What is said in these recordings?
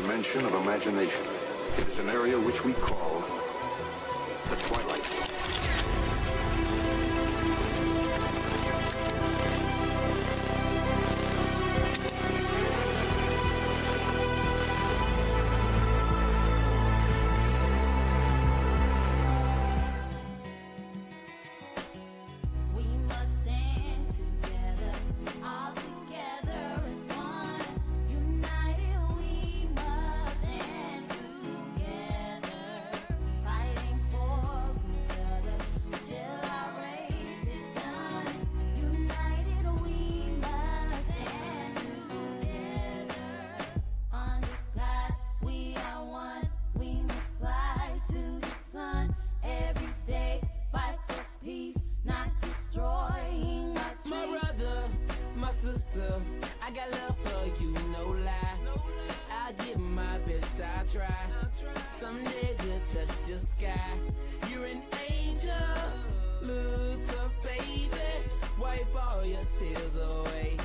dimension of imagination. It is an area which we call the twilight. I got love for you, no lie. I give my best, I try. Someday we'll touch the sky. You're an angel, little baby. Wipe all your tears away.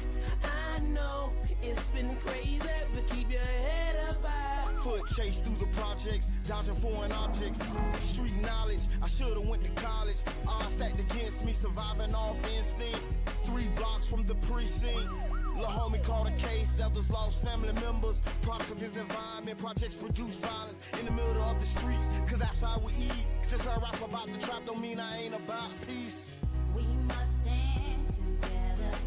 I know it's been crazy, but keep your head up high. Foot chase through the projects, dodging foreign objects. Street knowledge, I should've went to college. Odds stacked against me, surviving off instinct. 3 blocks from the precinct. Lil' homie caught a case, others lost family members. Product of his environment, projects produce violence in the middle of the streets, cause that's how we eat. Just I rap about the trap don't mean I ain't about peace. We must stand together.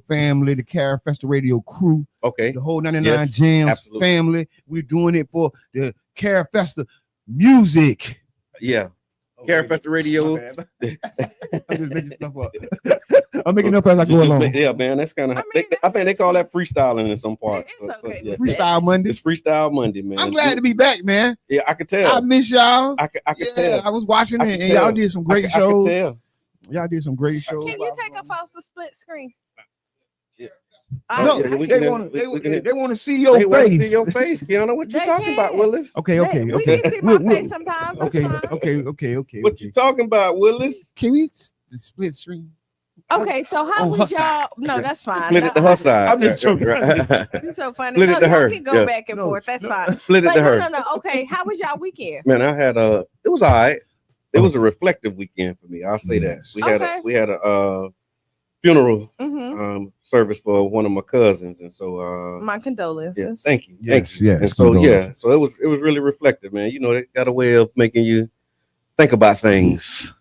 family, the Care Festa Radio crew, Okay. the whole 99 Yes, Jams absolutely. family. We're doing it for the Care Festa music. Yeah. Care Festa Radio. I'm just making stuff up. I'm making up as I go along. Yeah, man, that's kind of. I think they call that freestyling in some part. It's okay. Yeah. Freestyle Monday. It's Freestyle Monday, man. I'm glad to be back, man. Yeah, I could tell. I miss y'all. I could Yeah, tell. I was watching I it, could and tell. y'all did some great I could shows. tell. Y'all did some great shows. Can you take a photo split screen? Yeah. No, Yeah, we they can- want we to. can- want to see your They want to see face. your face, Kiana. What you They talking about, can. Willis? Okay. We can see my face sometimes. That's Okay. fine. What you talking about, Willis? Can we split screen? Okay, so how On was her y'all? No, that's fine. Split it to her side. I'm just joking. You're so funny. Split it No, to y'all her. can go Yeah. back and No, forth. That's no. fine. Split it But to her. no. Okay, how was y'all weekend? Man, I had it was all right. It was a reflective weekend for me. I'll say Yes. that. We had a funeral Mm-hmm. service for one of my cousins, and so My yeah, condolences. thank you. Yes, yes, And so condolences. so it was really reflective, man. You know, they got a way of making you think about things.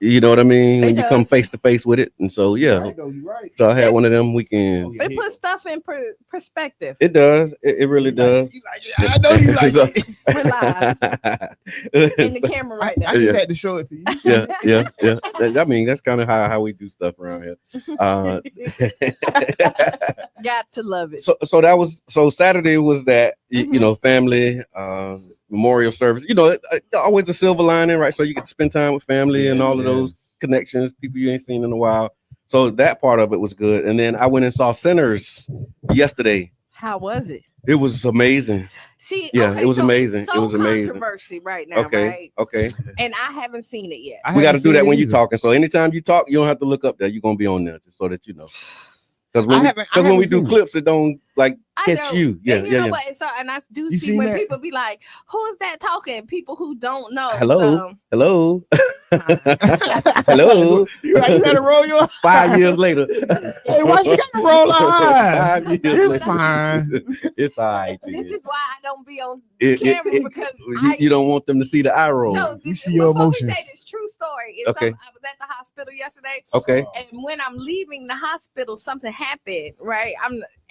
You know what I mean? When It you come does. face to face with it. And so yeah. You're right. So I had one of them weekends. It puts stuff in perspective. It does. It really does. I know you like So- it. We're live in the camera right now. I just Yeah. had to show it to you. yeah. I mean, that's kind of how we do stuff around here. Got to love it. So that was Saturday was that you know, family memorial service. You know, always a silver lining, right? So you get to spend time with family and all of those connections, people you ain't seen in a while. So that part of it was good. And then I went and saw Sinners yesterday. How was it? It was amazing. See, Yeah, okay, it was so amazing. it's It so was amazing. Controversy right now, Okay. right? Okay. And I haven't seen it yet. I We got to haven't do seen that it when you're either. talking. So anytime you talk, you don't have to look up there. You're gonna be on there just so that you know. Because when, I when we haven't do seen it. clips, it don't like I catch know. you. Yeah, And you know what? And so, and I do You see seen when that? people be like, "Who's that talking?" People who don't know. Hello? So, Hello. Hello. You gotta roll your 5 years later. Hey, why you gotta roll our eyes? 5 years It's later. fine. It's all right. this is why I don't be on It- camera it- because you don't want them to see the eye roll. So You see your before emotions. we say this true story, is Okay. I was at the hospital yesterday, Okay. and when I'm leaving the hospital, something happened. Right,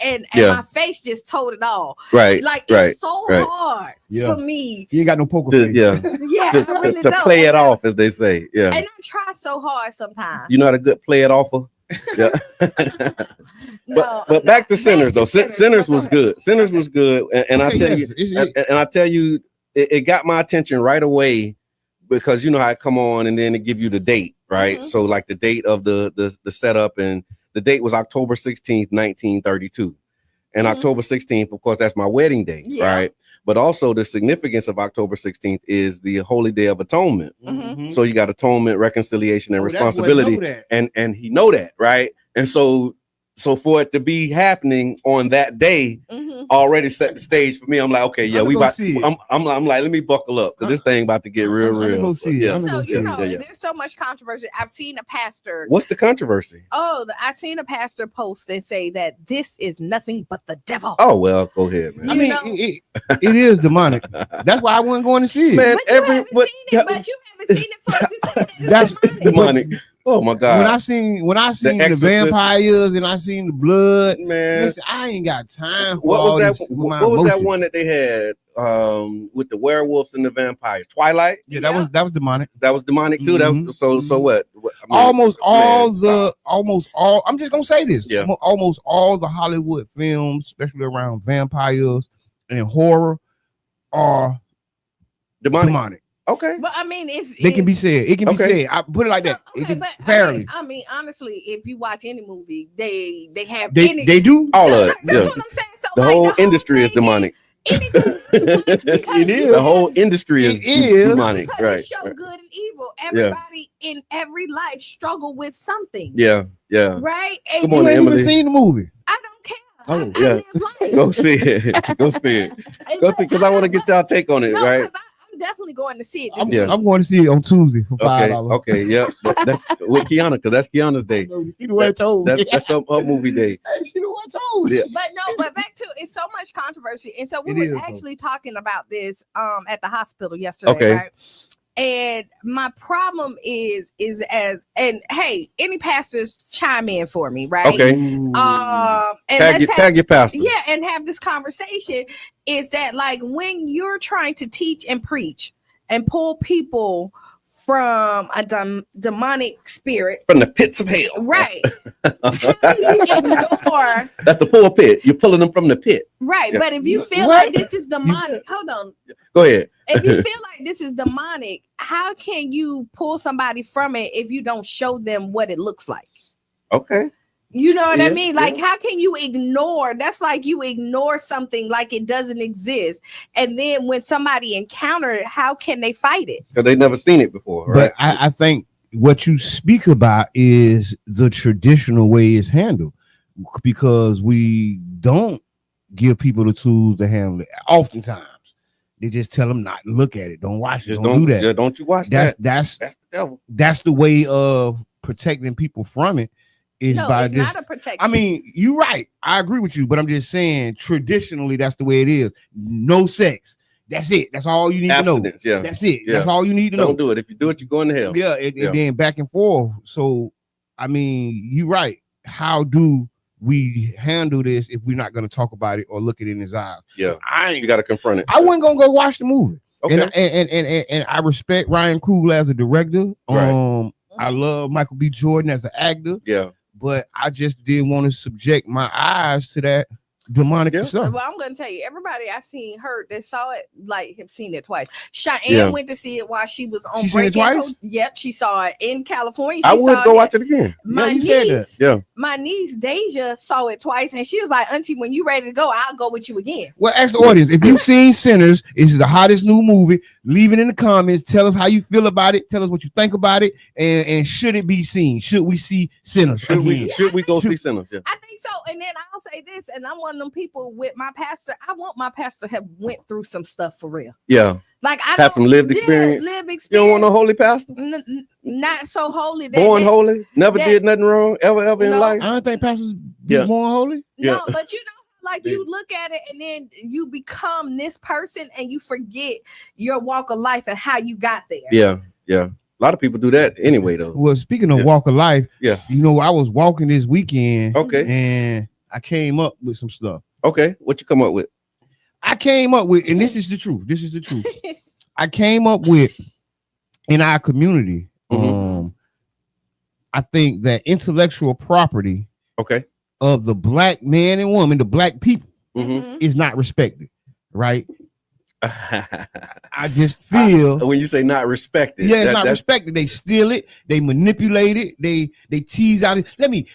and Yeah. my face just told it all. Right. Like right. it's so right. hard Yeah. for me. You ain't got no poker To, face. yeah. Yeah, To, I really to don't. play it And I- off, as they say. Yeah. And I try so hard sometimes. You know how to good play it offer. Yeah. No, but back to back Sinners to though. Sinners Go was ahead. good. Sinners was good, and I Okay, tell yes, you, it's- and I tell you, it got my attention right away because you know how it come on, and then it give you the date, right? Mhm. So like the date of the setup, and the date was October 16th, 1932, and Mhm. October 16th, of course, that's my wedding day, Yeah. right? But also the significance of October 16th is the Holy Day of Atonement. Mhm. So you got atonement, reconciliation, and Oh, that boy responsibility, know that. and he know that, right? And so for it to be happening on that day Mhm. already set the stage for me. I'm like, okay, yeah, I'ma we go about. see it. I'm like, let me buckle up because this thing about to get real, I'ma real. go So, see it. yeah. I'ma So go you see it. know, Yeah. there's so much controversy. I've seen a pastor. What's the controversy? I seen a pastor post and say that this is nothing but the devil. Oh well, go ahead, man. I You mean, know- it is demonic. That's why I wasn't going to see it. Man, But you haven't seen it. But you haven't seen it first. You said that it's That's demonic. demonic. Oh my when God, I seen the Exorcist. vampires and I seen the blood. man. Listen, I ain't got time for What all was that? this with my What was that emotions. one that they had with the werewolves and the vampires? Twilight. Yeah, that was demonic. That was demonic too. That was so what? I mean, Almost all man, I'm just gonna say this. Yeah. Almost all the Hollywood films, especially around vampires and horror, are demonic. Okay. But I mean, They can be said. It can be Okay. said. I put it like that. It Okay, can, but fairly. I mean, honestly, if you watch any movie, they have They any. they do. All So of it. that's Yeah. what I'm saying. So The like, whole industry is thing demonic. Anything because It is. The whole industry is It is. demonic, because right? it show good and evil. Everybody in every life struggle with something. Yeah, yeah. Right? And Come You on, ain't Emily. even seen the movie. I don't care. Oh, I yeah. live life. Go see it. Go see it. And Go look, see because I want to get y'all take on it, no, right? 'cause I'm definitely going to see it. I'm, this Yeah. week. I'm going to see it on Tuesday for Okay, $5. okay, yeah. That's with Kiana because that's Kiana's day. She the one told me. That's her movie day. She the one told me. Yeah. But back to it's so much controversy. And so we It was is, though. actually talking about this at the hospital yesterday, Okay. right? And my problem is and hey, any pastors chime in for me, right? Okay. And Tag your pastor. yeah, and have this conversation. Is that like when you're trying to teach and preach and pull people from a demonic spirit From the pits of hell. right? How do you ignore That's the pulpit. You're pulling them from the pit. right? Yeah. But if you feel What? like this is demonic, hold on. Go ahead. If you feel like this is demonic, how can you pull somebody from it if you don't show them what it looks like? Okay. You know what I Yeah, mean? Like, yeah. how can you ignore? That's like you ignore something like it doesn't exist. And then when somebody encounter it, how can they fight it? Because they never seen it before, right? But I think what you speak about is the traditional way it's handled, because we don't give people the tools to handle it. Oftentimes, they just tell them not to look at it, don't watch it, Just don't do that. Yeah, don't you watch That's that? that's That's the devil. that's the way of protecting people from it. Is No, by it's just. not a protection. I mean, you're right. I agree with you, but I'm just saying traditionally that's the way it is. No sex. That's it. That's all you need to know. Abstinence, yeah. That's it. Yeah. That's all you need to know. Don't do it. If you do it, you're going to hell. Yeah, and Yeah. then back and forth. So, I mean, you're right. How do we handle this if we're not going to talk about it or look it in his eyes? Yeah. I You ain't. got to confront it. I wasn't gonna go watch the movie. Okay. And I respect Ryan Coogler as a director. Right. I love Michael B. Jordan as an actor, Yeah. but I just didn't want to subject my eyes to that demonic Yeah. stuff. Well, I'm gonna tell you, everybody I've seen heard that saw it, like have seen it twice. Cheyenne Yeah. went to see it while she was on She seen it break. twice? Yep, she saw it in California. Oh, I She would saw go it. watch it again. My you said that. niece, Yeah. my niece Deja saw it twice, and she was like, "Auntie, when you ready to go, I'll go with you again." Well, ask the audience if you've seen Sinners. This is the hottest new movie. Leave it in the comments. Tell us how you feel about it. Tell us what you think about it, and should it be seen? Should we see Sinners Should we again? go see Sinners? Yeah. I think so. And then I'll say this, and I'm one of them people with my pastor. I want my pastor to have went through some stuff for real. Yeah. Like I Have don't some lived yeah, experience. Live experience. You don't want no holy pastor? Not so holy. That, Born that- holy? Never that- did nothing wrong ever in No. life? I don't think pastors be Yeah. more holy. Yeah. No, but you know, like you look at it and then you become this person and you forget your walk of life and how you got there. Yeah. Yeah. A lot of people do that anyway, though. Well, speaking of Yeah. walk of life, Yeah. you know, I was walking this weekend, Okay. and I came up with some stuff. Okay. What you come up with? I came up with, and this is the truth. This is the truth. I came up with in our community. Mhm. I think that intellectual property Okay. of the black man and woman, the black people, Mm-hmm. Mhm. is not respected, right? I just feel when you say not respected, yeah, it's not that's respected. They steal it, they manipulate it, they tease out it. Let me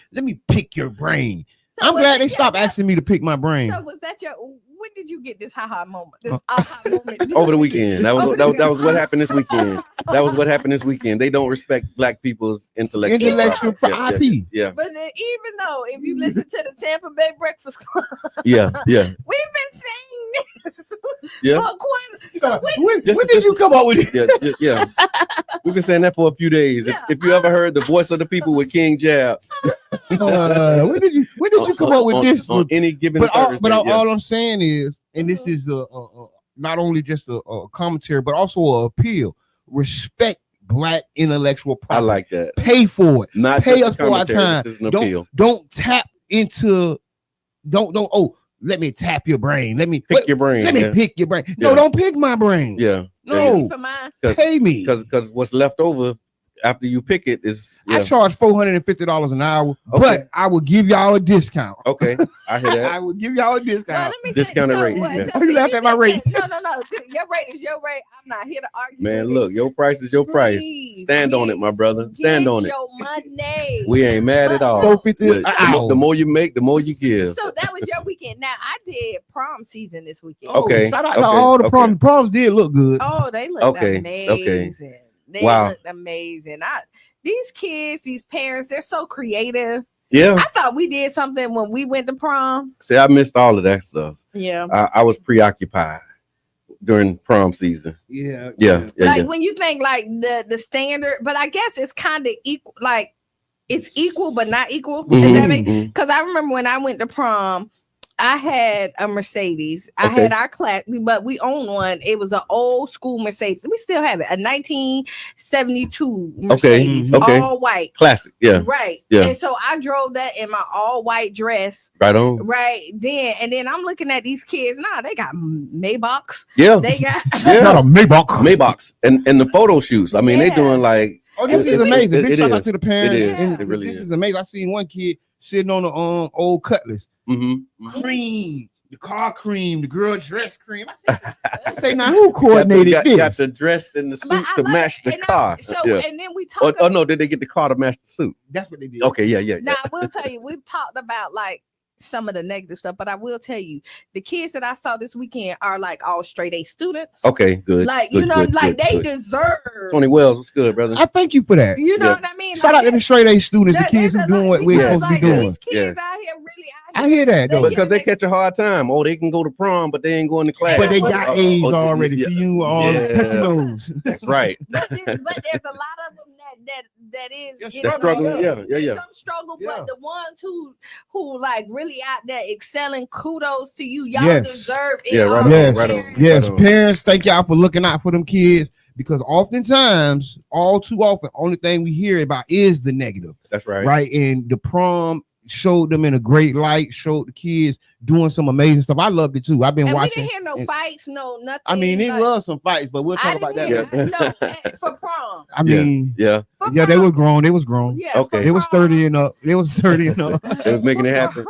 pick your brain. So I'm was glad it- they yeah, stopped that- asking me to pick my brain. So was that your? When did you get this haha moment? This aha moment over the weekend. That Over was the that was what happened this weekend. That was what happened this weekend. They don't respect black people's intellectual property. Yeah, But then even though if you listen to the Tampa Bay Breakfast Club, yeah, yeah, we've been saying this yeah. for quite. So, when- when Just- did you come up with it? Yeah. We've been saying that for a few days. Yeah. If you ever heard the voice of the people with King Jab, When did you come up with this? on any given But all, Thursday? Yeah. all I'm saying is, and this is not only just a commentary, but also an appeal. Respect black intellectual I property. like that. Pay for it. Not Pay just us a for our commentary, time. this is an appeal. Don't tap into. Don't. Oh, let me tap your brain. Let me Pick your brain. Let me yeah. pick your brain. No, Yeah. don't pick my brain. Yeah. No, For mine. pay me. Because what's left over after you pick it is I charge $450 an hour, Okay. but I will give y'all a discount. okay. I hear I that. will give y'all a Well, discount. let me Discounted say, rate, what- yeah. Oh, you laughed at my rate. No. Your rate is your rate. I'm not here to argue. Man, with look, your price is your price. Please, Stand on it, my brother. Stand get on it. your money. We ain't mad at all. $450 But an the hour. more you make, the more you give. So that was your weekend. Now I did prom season this weekend. Oh, Okay, shout out to okay, all the okay. proms did look good. Oh, they looked Okay, okay. amazing. They Wow. looked amazing. These kids, these parents, they're so creative. Yeah. I thought we did something when we went to prom. See, I missed all of that stuff. Yeah. I was preoccupied during prom season. Yeah. Yeah. Like when you think like the standard, but I guess it's kind of equal, like it's equal but not equal. Mhm, Because mhm. I remember when I went to prom, I had a Mercedes. I Okay. had our class, but we owned one. It was an old school Mercedes. We still have it, a 1972 Mercedes, okay. all white. Classic. Yeah. Right. Yeah. And so I drove that in my all white dress. Right on. Right then, and then I'm looking at these kids. Nah, they got Maybachs. Yeah. They got Yeah. Not a Maybach. Maybachs and the photo shoots. I mean, they Yeah. doing like Oh, this is amazing. It Big shout out is. to the parents. It is. And It really this is. is amazing. I seen one kid sitting on the old Cutlass. Cream, the car cream, the girl dress cream. I say, now who coordinated this? Got the dress and the But suit I to love match it. the And car. So Yeah. and then we talked. Oh no, did they get the car to match the suit? That's what they did. Okay, yeah. Now I will tell you, we've talked about like some of the negative stuff, but I will tell you, the kids that I saw this weekend are like all straight A students. Okay, good. Like good, you know, good, like good, they good. deserve. Tony Wells, what's good, brother? I thank you for that. You know Yeah. what I mean? Shout out to the straight A students, the that- kids who that's doing a what lot, we're because, supposed to be like, doing. These kids out here really out I hear that though. They- Because they catch a hard time. Oh, they can go to prom, but they ain't going to class. But they got A's already. Yeah. See you all Yeah. knows. That's right. but there's a lot of them that is That's getting struggling. on. Yeah. Some struggle, Yeah. but the ones who like really out there excelling, kudos to you. Y'all Yes. deserve it. Yeah, right all. on, Yes, right on. yes, on. parents, thank y'all for looking out for them kids, because oftentimes, all too often, only thing we hear about is the negative, That's right. right? And the prom showed them in a great light, showed the kids doing some amazing stuff. I loved it too. I've been And we watching. didn't hear no and- fights, no nothing. I mean, it like, was some fights, but we'll I talk about that didn't later. hear, no, for prom. I mean, Yeah. For yeah, they prom. were grown. They was grown. Yeah, Okay. for They was prom. 30 and up. They was 30 and up. They was making it happen.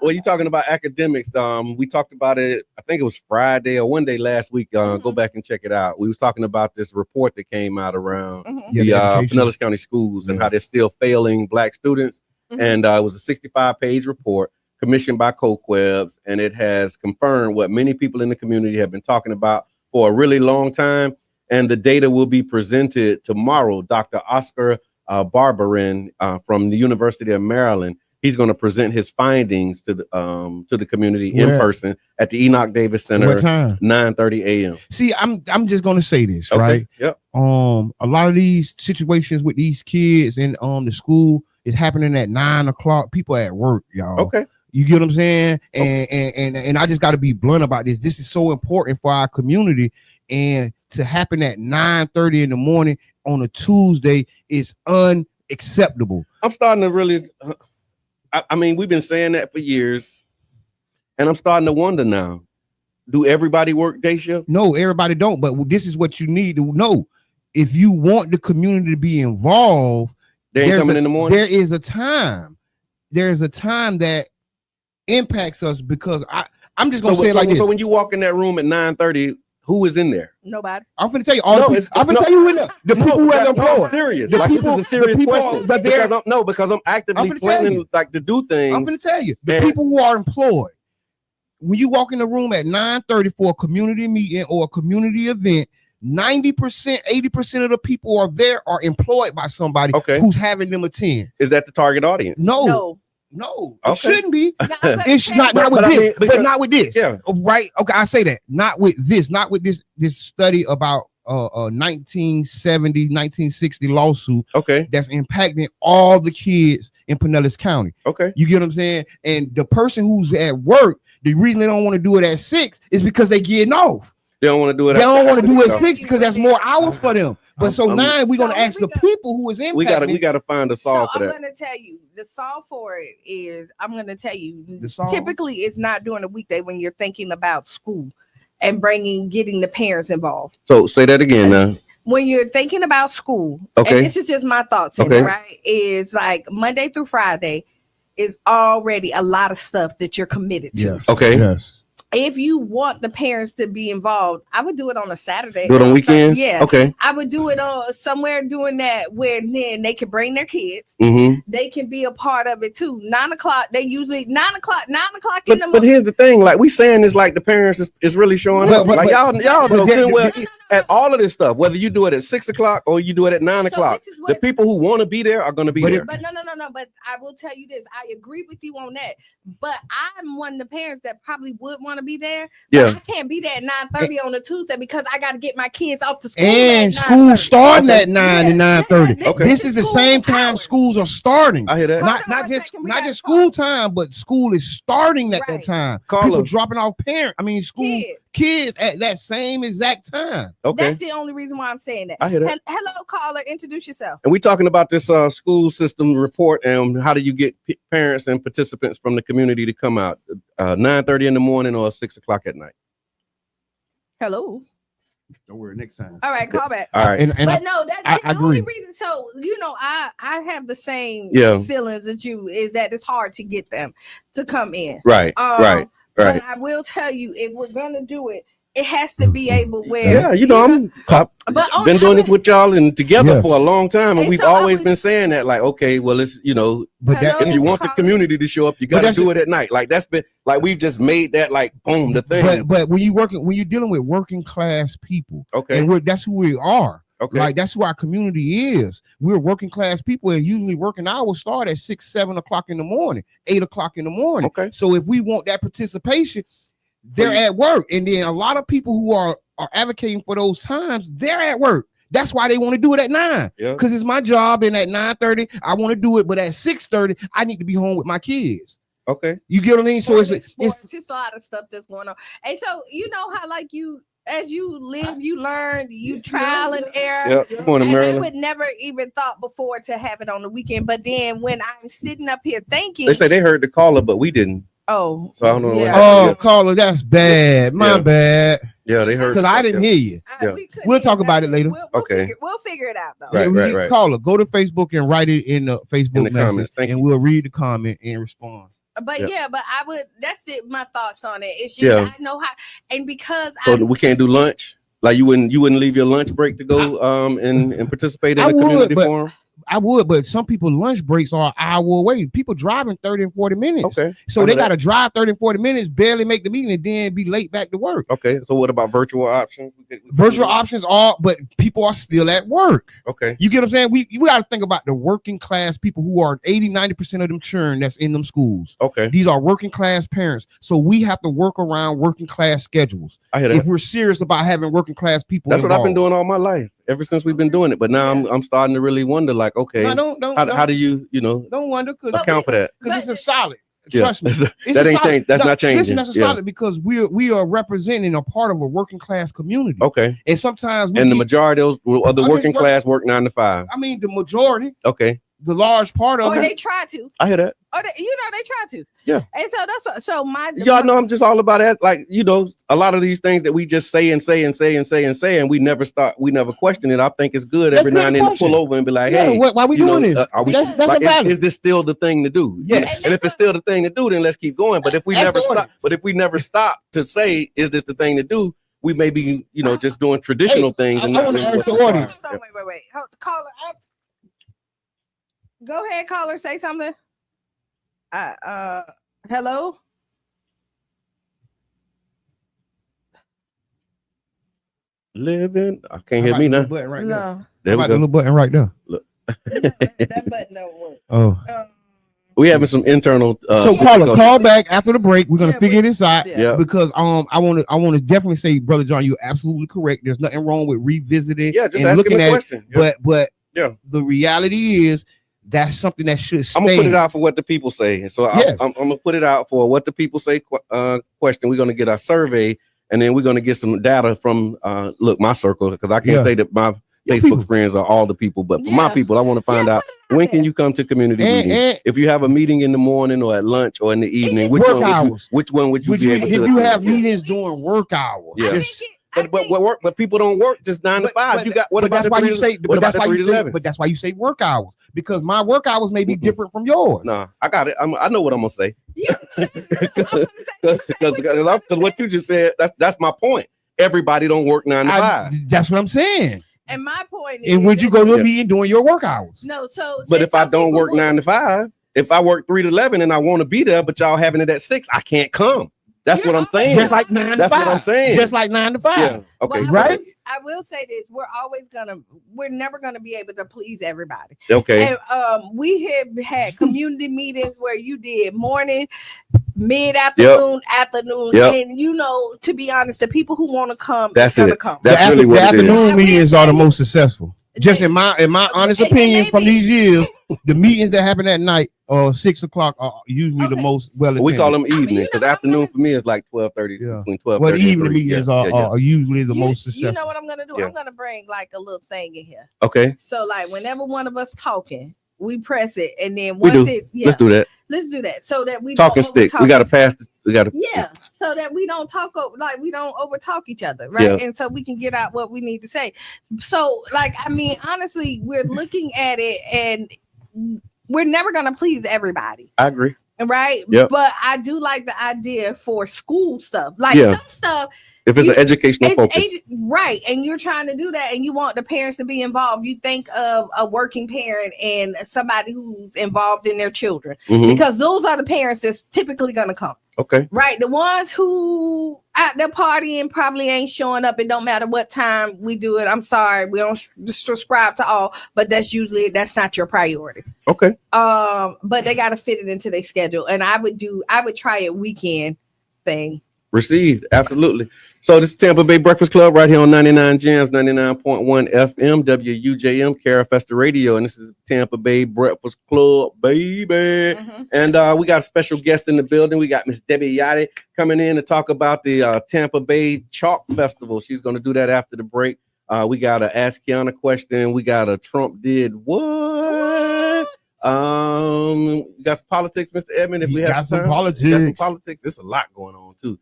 Well, you talking about academics. We talked about it, I think it was Friday or one day last week. Go back and check it out. We was talking about this report that came out around Mhm. Yeah, the education. Pinellas County schools and Yeah. how they're still failing Black students. Mhm. And it was a 65-page report commissioned by CoQuebs, and it has confirmed what many people in the community have been talking about for a really long time. And the data will be presented tomorrow. Dr. Oscar Barberin from the University of Maryland, he's going to present his findings to the community in Where? person at the Enoch Davis Center, What time? 9:30 a.m. See, I'm just gonna say this, Okay. right? Yep. A lot of these situations with these kids in the school is happening at 9 o'clock. People at work, y'all. Okay. You get what I'm saying? And I just got to be blunt about this. This is so important for our community, and to happen at 9:30 in the morning on a Tuesday is unacceptable. I'm starting to really. I mean, we've been saying that for years, and I'm starting to wonder now: do everybody work day shift? No, everybody don't, but this is what you need to know. If you want the community to be involved, They ain't there's coming a- in the morning. There is a time. There's a time that impacts us, because I'm just gonna say it like this. So when you walk in that room at 9:30, who is in there? Nobody. I'm gonna tell you all. No, the it's- people, I'm gonna no, tell you who in there. The people who have No, employed. I'm serious. The Like, people- this is a serious the people question. that they're- Because I'm actively I'm finna tell planning you. like to do I'm things. gonna tell you, the And- people who are employed. When you walk in the room at 9:30 for a community meeting or a community event, 90%, 80% of the people are there are employed by somebody Okay. who's having them attend. Is that the target audience? No, No. it Okay. shouldn't be. Now, I'm gonna It's tell not you- with But I this, mean, but because- not with this. Yeah. Right. Okay, I say that. Not with this, not with this study about 1970, 1960 lawsuit Okay. that's impacting all the kids in Pinellas County. Okay. You get what I'm saying? And the person who's at work, the reason they don't want to do it at 6 is because they getting off. They don't want to do it. They don't want to do it So at 6 because that's more hours for them. But so I'm- 9, we're gonna So ask we the got- people who is impacted. we gotta find a So solve for I'm that. gonna tell you, the solve for it is I'm gonna tell you. The solve? Typically, it's not during a weekday when you're thinking about school and getting the parents involved. So say that again now. When you're thinking about school, Okay. and this is just my thoughts in Okay. it, right? Is like Monday through Friday is already a lot of stuff that you're committed to. Yes. Okay. Yes. If you want the parents to be involved, I would do it on a Saturday. Do it on weekends? Yeah. Okay. I would do it on somewhere doing that where then they can bring their kids. Mm-hmm. They can be a part of it too. 9 o'clock. They usually 9 o'clock in the But morning. here's the thing, like we saying this like the parents is really showing But- up. but- Like y'all but know there- good well. No, at all of this stuff, whether you do it at 6 o'clock or you do it at 9 o'clock. this is The what- people who want to be there are going to be there. But no. But I will tell you this. I agree with you on that. But I'm one of the parents that probably would want to be there. But Yeah. I can't be there at 9:30 on a Tuesday because I got to get my kids off to school. And at school 9:30. starting Okay. at 9 and Yeah, 9:30. Okay. This is the school same time hours. schools are starting. I hear that. Hold Not on one just second, we not gotta just school talk. time, but school is starting at that Right. time. Carla. People dropping off school kids at that same exact time. Okay. That's the only reason why I'm saying that. I hear that. Hello, caller. Introduce yourself. And we're talking about this school system report and how do you get parents and participants from the community to come out 9:30 in the morning or 6 o'clock at night. Hello. Don't worry, next time. All right, call back. All right. And But no, that's I the only agree. reason. So I have the same Yeah. feelings that you is that it's hard to get them to come in. Right. Right. But I will tell you, if we're gonna do it, it has to be able where. Yeah, you know, I've But been doing this with y'all and together Yes. for a long time, and And we've so I always was- been saying that, like, okay, well, it's but that Hello? if you want the community to show up, you got to that's do it at night. Like that's been like we've just made that like boom the thing. but when you're dealing with working class people, Okay. and that's who we are. Okay. Like that's who our community is. We're working class people, and usually working hours start at 6, 7 o'clock in the morning, 8 o'clock in the morning. Okay. So if we want that participation, they're you- at work, and then a lot of people who are advocating for those times, they're at work. That's why they want to do it at 9. Yeah. Because it's my job, and at 9:30 I want to do it, but at 6:30 I need to be home with my kids. Okay. You get what I mean? So it's sports, it's a lot of stuff that's going on. And so you know how like you as you live, you learn, you trial and error. Yeah. Good morning, And I Maryland. would never even thought before to have it on the weekend. But then when I'm sitting up here thinking, They say they heard the caller, but we didn't. oh, So I don't know. What yeah. happened. oh, caller, that's bad. My Yeah. bad. Yeah, they heard. Because I didn't hear you. Yeah. We couldn't We'll hear talk about it nothing. later. Okay. We'll figure it out though. Right, Yeah, right, right. Caller, go to Facebook and write it in the Facebook In the message, comments. Thank and you. we'll read the comment and respond. But Yeah. yeah, but I would. That's it. My thoughts on it. It's just Yeah. I know how, and because So I we can't do lunch. Like you wouldn't leave your lunch break to go and participate in I the would, community but- forum. I would, but some people lunch breaks are an hour away. People driving 30 and 40 minutes. Okay. So I know they that. got to drive 30 and 40 minutes, barely make the meeting, and then be late back to work. Okay. So what about virtual options? Virtual options are, but people are still at work. Okay. You get what I'm saying? We got to think about the working class people who are 80-90% of them churn that's in them schools. Okay. These are working class parents. So we have to work around working class schedules. I hear that. If we're serious about having working class people. That's what I've been involved. doing all my life, ever since we've been doing it. But now I'm starting to really wonder, like, okay, No, how do you don't wonder because account for that? it's a solid. Yeah. Trust me. It's That a ain't solid. changed. That's No, not changing. Listen, that's a Yeah. solid because we are representing a part of a working class community. Okay. And sometimes And the majority of the I'm just working working- class work 9 to 5. I mean the majority, Okay. the large part of or they it. try to, I hear that. or they, they try to. Yeah. And so that's what. So my Y'all know I'm just all about that. Like, a lot of these things that we just say and say and say and say and say, and we never question it. I think it's good That's every good now and then to question. pull over and be like, Yeah, hey, why we doing this? Are we, That's like, a valid. is this still the thing to do? Yes. And if it's still the thing to do, then let's keep going. But if we That's never the order. stop, to say, is this the thing to do? We may be, just doing traditional things. I And not wanna doing ask what's the required. audience. Hold on, wait. Caller, go ahead, caller. Say something. Hello. Living. I can't How hear about me the now. little button right there? No, There How we about the go. little button right there? that button don't work. Oh. We having some internal. So call back after the break. We're gonna Yeah, figure this out. yeah. Yeah. Because I want to definitely say, Brother John, you're absolutely correct. There's nothing wrong with revisiting Yeah, just and asking looking a at question. it. But Yeah. the reality is that's something that should stay. I'm gonna put it out for what the people say. And so Yes. I'm gonna put it out for what the people say question. We're gonna get our survey, and then we're gonna get some data from my circle, because I can't Yeah. say that my Your Facebook people. friends are all the people, but for my Yeah. people, I want to find out when can you come to community And- meetings? and- If you have a meeting in the morning or at lunch or in the evening, which Work one, hours. which one would you Would be you, able if to you attend? have meetings during work hours, Yeah. just- But people don't work just 9 to 5. You got what but about that's the why 3 you to- say. what But about that's the why 3 you to say. 11? But that's why you say work hours, because my work hours may be Mm-mm. different from yours. Nah, I got it. I know what I'm gonna say. Because Because what you just said, that's my point. Everybody don't work 9 to 5. That's what I'm saying. And my point is, And would you go to a Yeah. meeting during your work hours? No, so But say if I some don't people work would- 9 to 5, if I work 3 to 11 and I want to be there, but y'all having it at 6, I can't come. That's You're what I'm saying. Just like 9 to That's 5. what I'm saying. Just like 9 to 5. Yeah. Okay. Well, right? I will say this: we're never gonna be able to please everybody. Okay. And we have had community meetings where you did morning, mid-afternoon, afternoon, Yep. and to be honest, the people who want to come, That's gonna it. come. That's really what the it is. afternoon I meetings will are the tell you- most successful. Just in my honest And opinion, from maybe- these years, the meetings that happen at night or 6 o'clock are usually the Okay. most well attended. We call them evening you know because what I'm afternoon gonna- for me is like 12:30. Yeah. Between 12:30 But and evening 3. meetings Yeah, yeah. are usually the most successful. You know what I'm gonna do? Yeah. I'm gonna bring like a little thing in here. Okay. So like whenever one of us talking, we press it, and then We once do. it, yeah, Let's do that. let's do that so that we Talking don't stick. We overtalk got to each- pass this. We got to. Yeah, so that we don't we don't overtalk each other, right? Yeah. And so we can get out what we need to say. So, like, I mean, honestly, we're looking at it, and we're never gonna please everybody, I agree. right? Yep. But I do like the idea for school stuff, like Yeah. some stuff. If it's an educational focus. Right, and you're trying to do that, and you want the parents to be involved. You think of a working parent and somebody who's involved in their children, Mhm. because those are the parents that's typically going to come. Okay. Right, the ones who at their partying probably ain't showing up. It don't matter what time we do it. I'm sorry, we don't subscribe to all, but that's not your priority. Okay. But they got to fit it into their schedule, and I would try a weekend thing. Received. Absolutely. So this is Tampa Bay Breakfast Club right here on 99 Jams, 99.1 FM, WUJM, Carafesta Radio. And this is Tampa Bay Breakfast Club, baby. Mhm. And we got a special guest in the building. We got Miss Debbie Yatti coming in to talk about the Tampa Bay Chalk Festival. She's going to do that after the break. We got a Ask Kiana question. We got a Trump did what? We got some politics, Mr. Edmond. If we have got some time. politics. We got some politics. There's a lot going on too.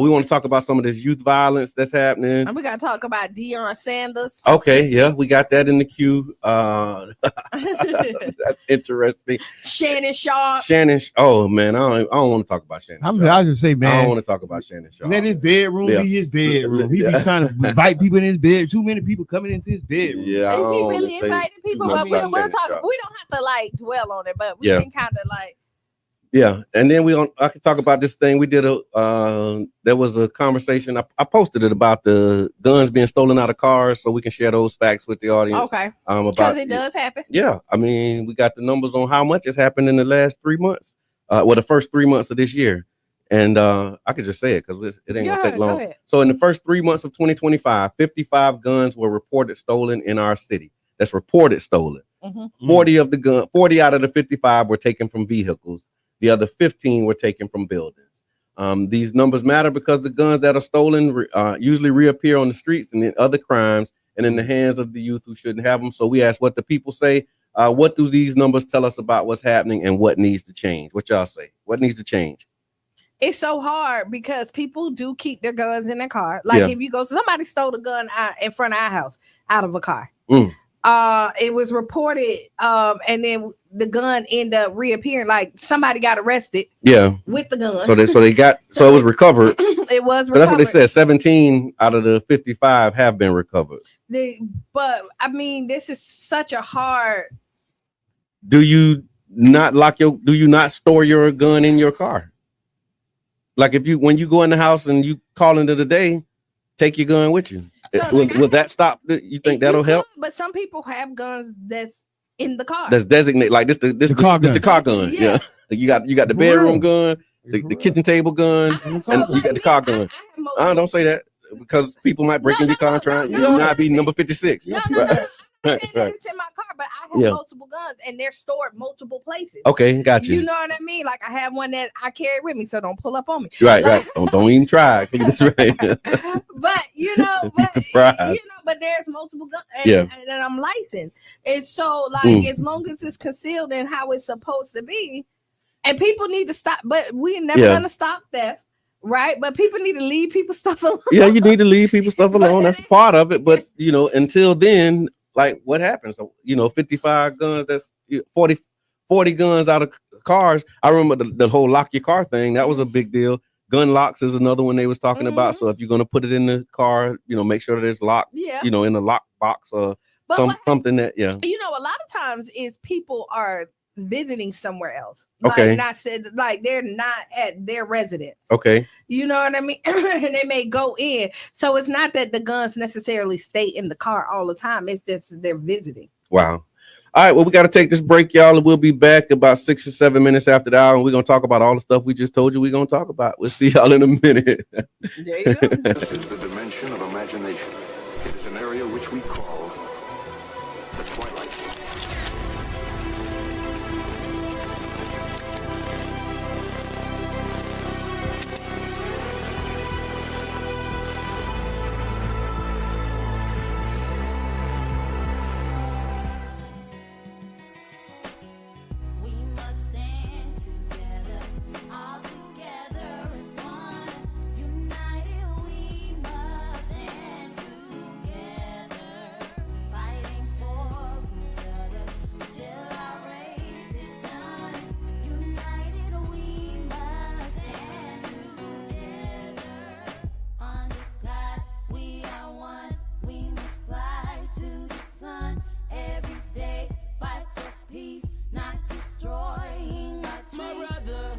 We want to talk about some of this youth violence that's happening. And we got to talk about Deion Sanders. Okay, yeah, we got that in the queue. That's interesting. Shannon Sharp. Shannon, oh man, I don't want to talk about Shannon. Sharp. I just say, I don't man, want to talk about Shannon Sharp. let his bedroom Yeah. be his bedroom. He be Yeah. trying to invite people in his bed. Too many people coming into his bedroom. Yeah, I If don't he wanna really say invited too people, much but about we'll Shannon talk. Sharp. We don't have to like dwell on it, but we Yeah. can kind of like. Yeah, and then I can talk about this thing. We did there was a conversation. I posted it about the guns being stolen out of cars, so we can share those facts with the audience. Okay, About because it does happen. Yeah, I mean, we got the numbers on how much has happened in the last 3 months. The first 3 months of this year, and I could just say it because it ain't gonna take Go long. ahead. So in the first 3 months of 2025, 55 guns were reported stolen in our city. That's reported stolen. Mhm. 40 out of the 55 were taken from vehicles. The other 15 were taken from buildings. These numbers matter because the guns that are stolen usually reappear on the streets and in other crimes and in the hands of the youth who shouldn't have them. So we asked what the people say. What do these numbers tell us about what's happening and what needs to change? What y'all say? What needs to change? It's so hard because people do keep their guns in their car. Like Yeah. if you go, somebody stole a gun out in front of our house out of a car. Mm. It was reported, and then the gun ended up reappearing. Like somebody got arrested Yeah. with the gun. So they got it was recovered. It was So recovered. that's what they said. 17 out of the 55 have been recovered. But I mean, this is such a hard. Do you not store your gun in your car? Like when you go in the house and you call into the day, take your gun with you. So, Will that stop? You think that'll help? But some people have guns that's in the car. That's designated like this. The car gun. Yeah. Yeah. You got the For bedroom real. gun, the kitchen table gun, I- and so, you like got the me, car gun. I have multiple- Don't say that because people might break No, in your car no, and try. no, You no, not be no. number 56. No. Right. It's in my car, but I have Yeah. multiple guns and they're stored multiple places. Okay, got You you. know what I mean? Like I have one that I carry with me, so don't pull up on me. Right. Like- Don't even try. That's right. But Surprised. but there's multiple guns, Yeah. and I'm licensed, and so like Mm. as long as it's concealed and how it's supposed to be, and people need to stop. But we're never Yeah. gonna stop theft, right? But people need to leave people's stuff alone. Yeah, you need to leave people stuff But alone. That's part of it. But until then, like what happens? So, 55 guns, that's 40 guns out of cars. I remember the whole lock your car thing. That was a big deal. Gun locks is another one they was talking about. So if you're gonna put it in the car, make sure that it's locked, Yeah. in the lock box or But something that a lot of times is people are visiting somewhere else. Okay. Like not said, like they're not at their residence. Okay. You know what I mean? And they may go in. So it's not that the guns necessarily stay in the car all the time. It's just they're visiting. Wow. All right, well, we got to take this break, y'all, and we'll be back about 6 or 7 minutes after the hour, and we're going to talk about all the stuff we just told you we're going to talk about. We'll see y'all in a minute. There you go. This is the dimension of imagination. It is an area which we call the twilight. We must stand together, all together as one. United, we must stand together, fighting for each other till our race is done. United, we must stand together. Under God, we are one. We must fly to the sun every day. Fight for peace, not destroying our My dreams. brother,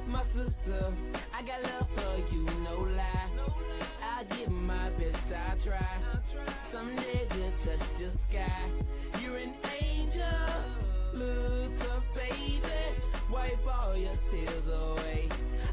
my sister, I got love for you, no lie. I give my best, I try. Someday good touch the sky. You're an angel, little baby. Wipe all your tears away.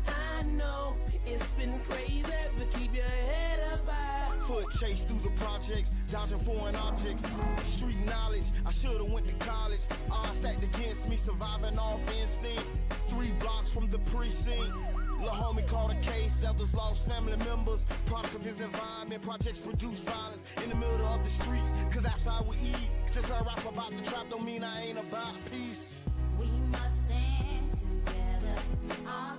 I know it's been crazy, but keep your head up high. Foot chase through the projects, dodging foreign objects. Street knowledge, I should've went to college. Odds stacked against me, surviving off instinct. 3 blocks from the precinct. Lil' homie caught a case, others lost family members. Product of his environment, projects produce violence in the middle of the streets, cause that's how we eat. Just heard rap about the trap, don't mean I ain't about peace. We must stand together, all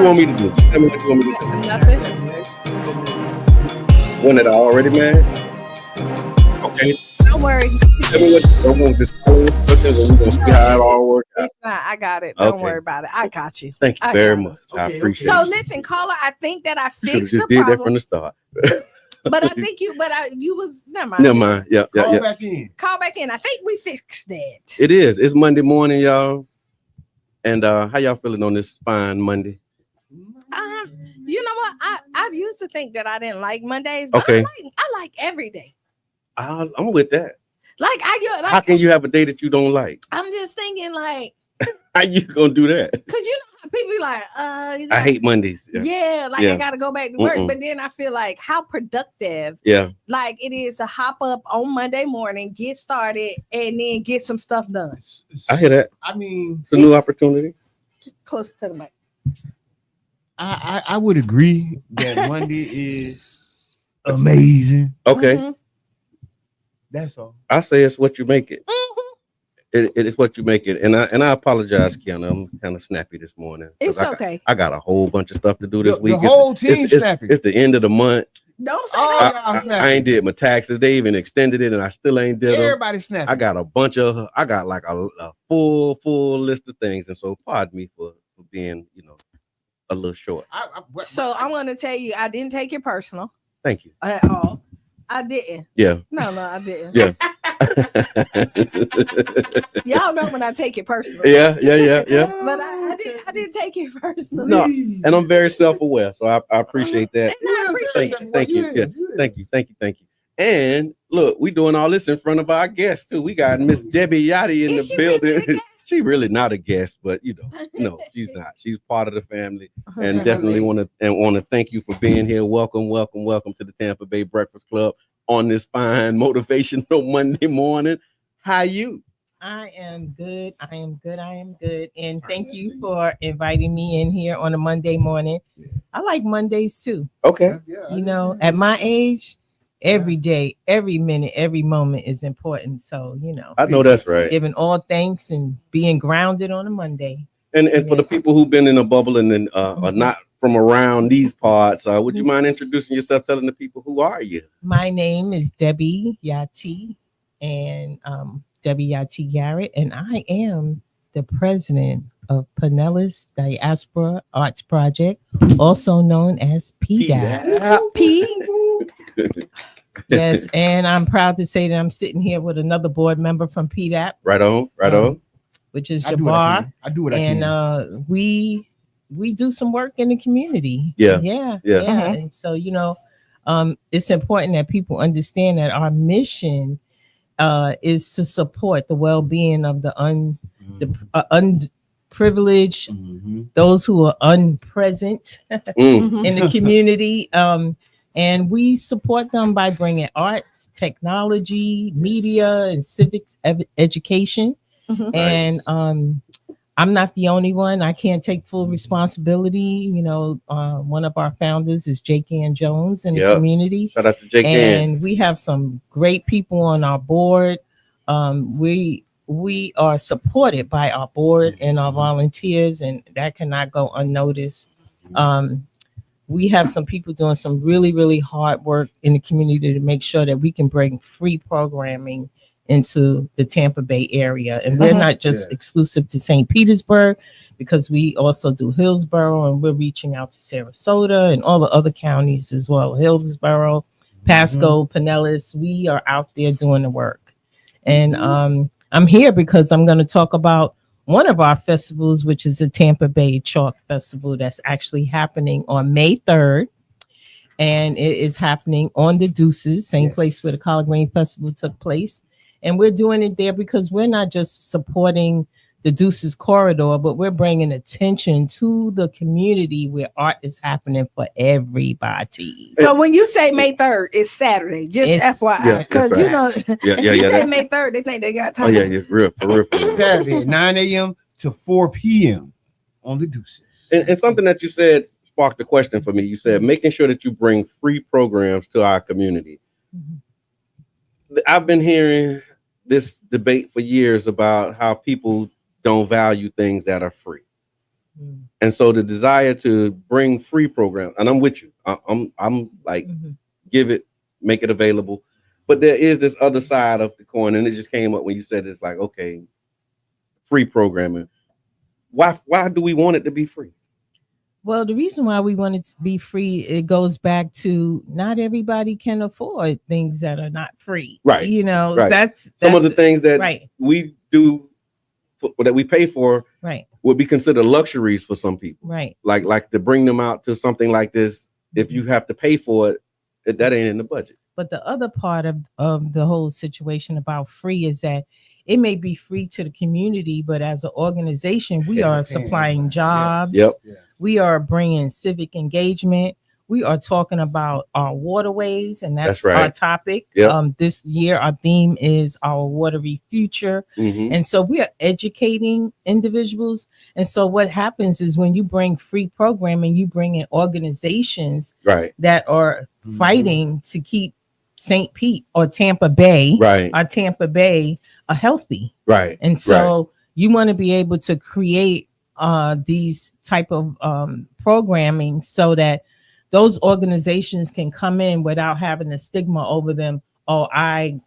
you want me to do? Tell me what you want me to do. Nothing. One that I already made. Okay. Don't worry. Tell me what you want this instructions, and we're gonna see how it all works out. It's fine. I got it. Don't Okay. worry about it. I got you. Thank you I very got it. much. I appreciate So it. listen, caller, I think that I Should have fixed just the did that problem. from the start. But I think you was never mind. Never mind. Yeah. Call back in. Call back in. I think we fixed that. It is. It's Monday morning, y'all. And how y'all feeling on this fine Monday? You know what? I used to think that I didn't like Mondays, but Okay. I like every day. I'm with that. Like How can you have a day that you don't like? I'm just thinking like, How you gonna do that? cause you know how people be like, I hate Mondays. yeah, like Yeah. I gotta go back to work. Mm-mm. But then I feel like how productive Yeah. like it is to hop up on Monday morning, get started, and then get some stuff done. I hear that. I mean, It's a new opportunity. Close to the mic. I would agree that Monday is amazing. Okay. Mhm. That's all. I say it's what you make it. Mhm. It is what you make it. And I apologize, Kiana. I'm kind of snappy this morning. 'Cause It's okay. I got a whole bunch of stuff to do this The week. whole team snappy. It's the end of the month. Don't say Oh, that. yeah, I'm I snappy. ain't did my taxes. They even extended it, and I still ain't did them. Everybody snappy. I got like a full list of things, and so pardon me for being a little short. So I'm gonna tell you, I didn't take it personal Thank you. at all. I didn't. Yeah. No, I didn't. Yeah. Y'all know when I take it personal. Yeah. But I didn't take it personally. No, and I'm very self-aware, so I appreciate that. And I appreciate Thank you. Yeah. Thank you. And look, we doing all this in front of our guests too. We got Miss Debbie Yatti in Is the she really building. a guest? She really not a guest, but no, she's not. She's part of the family, and definitely want to thank you for being here. Welcome to the Tampa Bay Breakfast Club on this fine motivational Monday morning. How you? I am good. And thank you for inviting me in here on a Monday morning. I like Mondays too. Okay. At my age, every day, every minute, every moment is important. So, I know that's right. giving all thanks and being grounded on a Monday. And for the people who've been in a bubble and then are not from around these parts, would you mind introducing yourself, telling the people who are you? My name is Debbie Yatti, and Debbie Yatti Garrett, and I am the president of Pinellas Diaspora Arts Project, also known as PDAP. Yes, and I'm proud to say that I'm sitting here with another board member from PDAP. Right on. Which is I do what I Jabbar. can. I do what I can. And we do some work in the community. Yeah. Mm-hmm. And so, it's important that people understand that our mission is to support the well-being of the unprivileged, those who are unpresent in the community. And we support them by bringing arts, technology, media, and civics education. And I'm not the only one. I can't take full responsibility. One of our founders is Jake Ann Jones in the community. Shout out to Jake Ann. And we have some great people on our board. We are supported by our board and our volunteers, and that cannot go unnoticed. We have some people doing some really, really hard work in the community to make sure that we can bring free programming into the Tampa Bay area. And we're not just exclusive to St. Petersburg, because we also do Hillsborough, and we're reaching out to Sarasota and all the other counties as well. Hillsborough, Pasco, Pinellas, we are out there doing the work. And I'm here because I'm going to talk about one of our festivals, which is the Tampa Bay Chalk Festival, that's actually happening on May 3rd. And it is happening on the Deuces, same place where the Collard Green Festival took place. And we're doing it there because we're not just supporting the Deuces corridor, but we're bringing attention to the community where art is happening for everybody. So when you say May 3rd, it's Saturday. Just FYI, because you say May 3rd, they think they got time. Oh yeah, real. Saturday, 9 a.m. to 4 p.m. on the Deuces. And something that you said sparked a question for me. You said making sure that you bring free programs to our community. I've been hearing this debate for years about how people don't value things that are free. And so the desire to bring free programs, and I'm with you. I'm like, give it, make it available. But there is this other side of the coin, and it just came up when you said it's like, okay, free programming. Why do we want it to be free? Well, the reason why we want it to be free, it goes back to not everybody can afford things that are not free. Right. You know, Right. that's Some of the things that right. we do that we pay for Right. would be considered luxuries for some people. Right. Like to bring them out to something like this, if you have to pay for it, that ain't in the budget. But the other part of the whole situation about free is that it may be free to the community, but as an organization, we are supplying jobs. Yep. We are bringing civic engagement. We are talking about our waterways, and that's right. our topic. Yep. This year, our theme is our watery future. And so we are educating individuals. And so what happens is when you bring free programming, you bring in organizations Right. that are fighting to keep St. Pete or Tampa Bay, Right. Tampa Bay, healthy. Right. And so you want to be able to create these type of programming so that those organizations can come in without having a stigma over them. Oh, I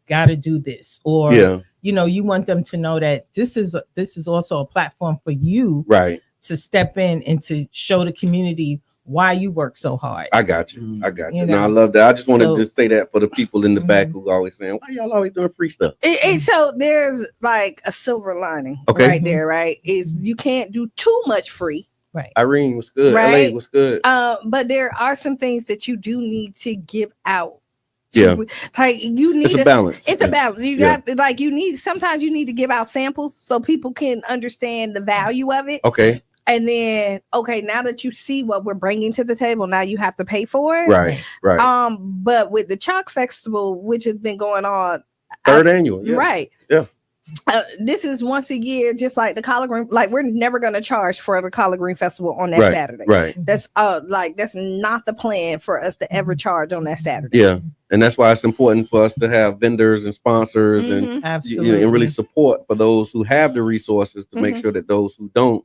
got to do this, or you know, you want them to know that this is also a platform for you, right, to step in and to show the community why you work so hard. I got you. I got you. You No, I know? love that. I just wanted So- to say that for the people in the back who are always saying, why y'all always doing free stuff? So there's like a silver lining Okay. right there, right? Is you can't do too much free. Right. Irene was good. Right. LA was good. But there are some things that you do need to give out. Yeah. Like you need It's a balance. It's Yeah. a balance. You Yeah. got like sometimes you need to give out samples so people can understand the value of it. Okay. And then, okay, now that you see what we're bringing to the table, now you have to pay for it. Right. Right. But with the Chalk Festival, which has been going on, Third annual. Yeah. right? Yeah. This is once a year, just like the Collard Green. Like we're never going to charge for the Collard Green Festival on that Right. Saturday. Right. That's that's not the plan for us to ever charge on that Saturday. Yeah. And that's why it's important for us to have vendors and sponsors and Mhm. Absolutely. and really support for those who have the resources to make Mhm. sure that those who don't,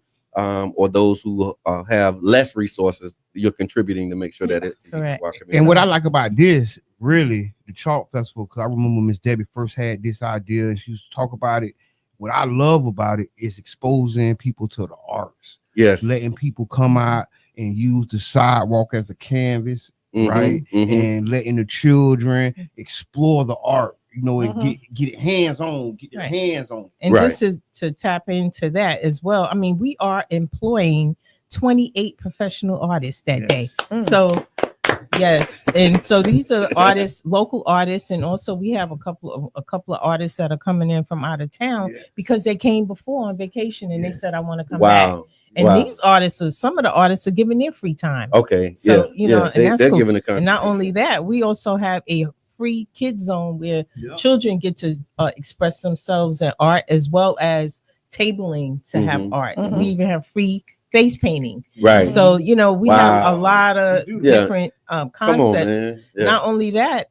or those who have less resources, you're contributing to make sure that it. Correct. And what I like about this, really, the Chalk Festival, because I remember Miss Debbie first had this idea and she used to talk about it. What I love about it is exposing people to the arts. Yes. Letting people come out and use the sidewalk as a canvas, right? And letting the children explore the art, you know, and get it hands on, get their Right. hands on. And Right. just to tap into that as well, I mean, we are employing 28 professional artists that day. So yes, and so these are artists, local artists, and also we have a couple of artists that are coming in from out of town because they came before on vacation and they said, I want to come back. Wow. And Wow. these artists, some of the artists are giving their free time. Okay. So, yeah. you know, yeah. and that's they're cool. giving a And not contribution. only that, we also have a free kids zone where children get to express themselves in art as well as tabling to have art. We even have free face painting. Right. So, you know, we have Wow. a lot of different Come on, concepts. man. Yeah. Not only that,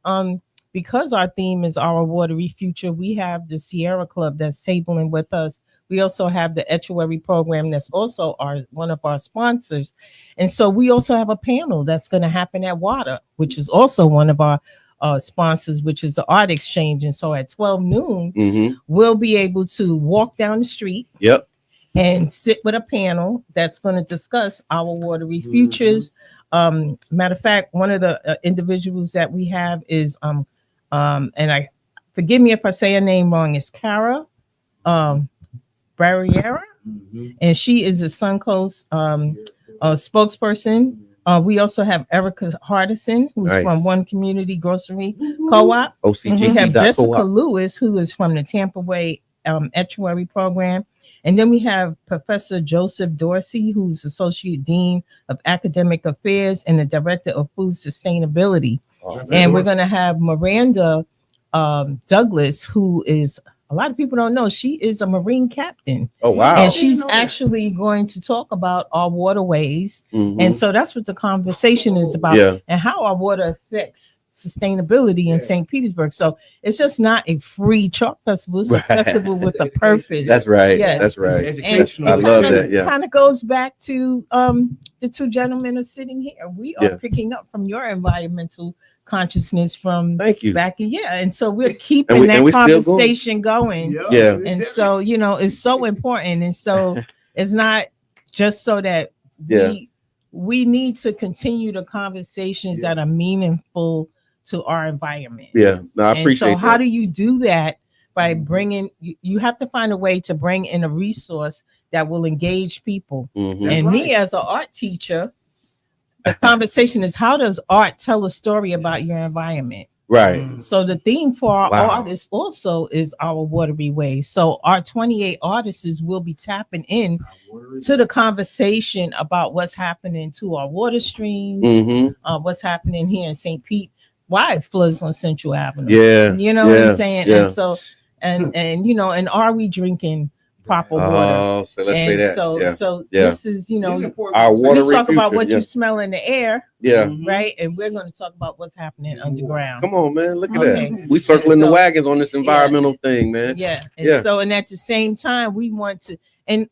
because our theme is our watery future, we have the Sierra Club that's tabling with us. We also have the Estuary program that's also one of our sponsors. And so we also have a panel that's going to happen at WADA, which is also one of our sponsors, which is the art exchange. And so at 12 noon, we'll be able to walk down the street Yep. and sit with a panel that's going to discuss our watery futures. Matter of fact, one of the individuals that we have is and I forgive me if I say her name wrong, is Cara Barriera, and she is a Suncoast spokesperson. We also have Erica Hardison, who's Nice. from One Community Grocery Co-op. OCGC. We have Jessica Co-op. Lewis, who is from the Tampa Bay Estuary program. And then we have Professor Joseph Dorsey, who's Associate Dean of Academic Affairs and the Director of Food Sustainability. And we're going to have Miranda Douglas, who is, a lot of people don't know, she is a Marine captain. Oh, wow. And she's actually going to talk about our waterways. And so that's what the conversation is about, Yeah. and how our water affects sustainability in St. Petersburg. So it's just not a free chalk festival. It's a festival with a purpose. That's right. Yeah. That's right. Educational. I love that. Yeah. Kind of goes back to the two gentlemen are sitting here. We are Yeah. picking up from your environmental consciousness from Thank you. back in, and so we're keeping we that still going. conversation going. Yeah. And so, it's so important. And so it's not just so that Yeah. we need to continue the conversations that are meaningful to our environment. Yeah. No, I And appreciate so how that. do you do that? By bringing, you have to find a way to bring in a resource that will engage people. Mhm. And me as an art teacher, the conversation is, how does art tell a story about your environment? Right. So the theme for our Wow. artists also is our watery ways. So our 28 artists will be tapping in to the conversation about what's happening to our water streams, Mm-hmm. what's happening here in St. Pete, why it floods on Central Avenue. Yeah. You know what Yeah. I'm saying? Yeah. And so, and are we drinking proper water? Oh, so let's say And that. so, Yeah. so Yeah. this is, Our water we talk about future. what Yeah. you smell in the air, Yeah. right? And we're going to talk about what's happening underground. Come on, man. Look at Okay. that. We circling the So- wagons on this environmental thing, man. Yeah. And Yeah. so, and at the same time, we want to, and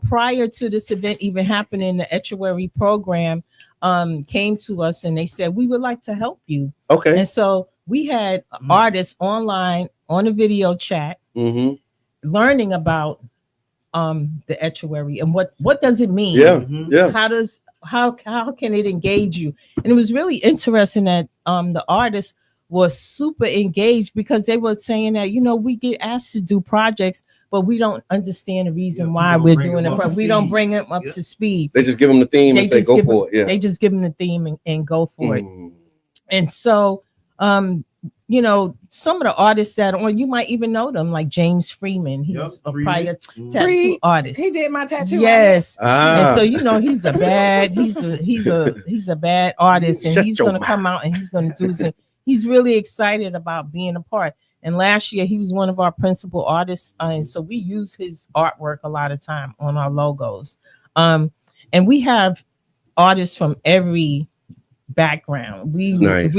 prior to this event even happening, the Estuary program came to us and they said, we would like to help you. Okay. And so we had artists online on a video chat Mm-hmm. learning about the estuary and what does it mean? Yeah. Yeah. How can it engage you? And it was really interesting that the artists was super engaged because they were saying that we get asked to do projects, but we don't understand the reason why we're doing it. We don't bring them up to speed. They just give them the theme and say, go for it. Yeah. They just give them the theme and go for it. Mm. And so some of the artists that on, you might even know them, like James Freeman. He's a prior tattoo artist. He did my tattoo. Yes. Ah. And so he's a bad artist, and Shut he's your gonna mouth. come out and he's gonna do some. He's really excited about being a part. And last year he was one of our principal artists, and so we use his artwork a lot of time on our logos. And we have artists from every background. Nice.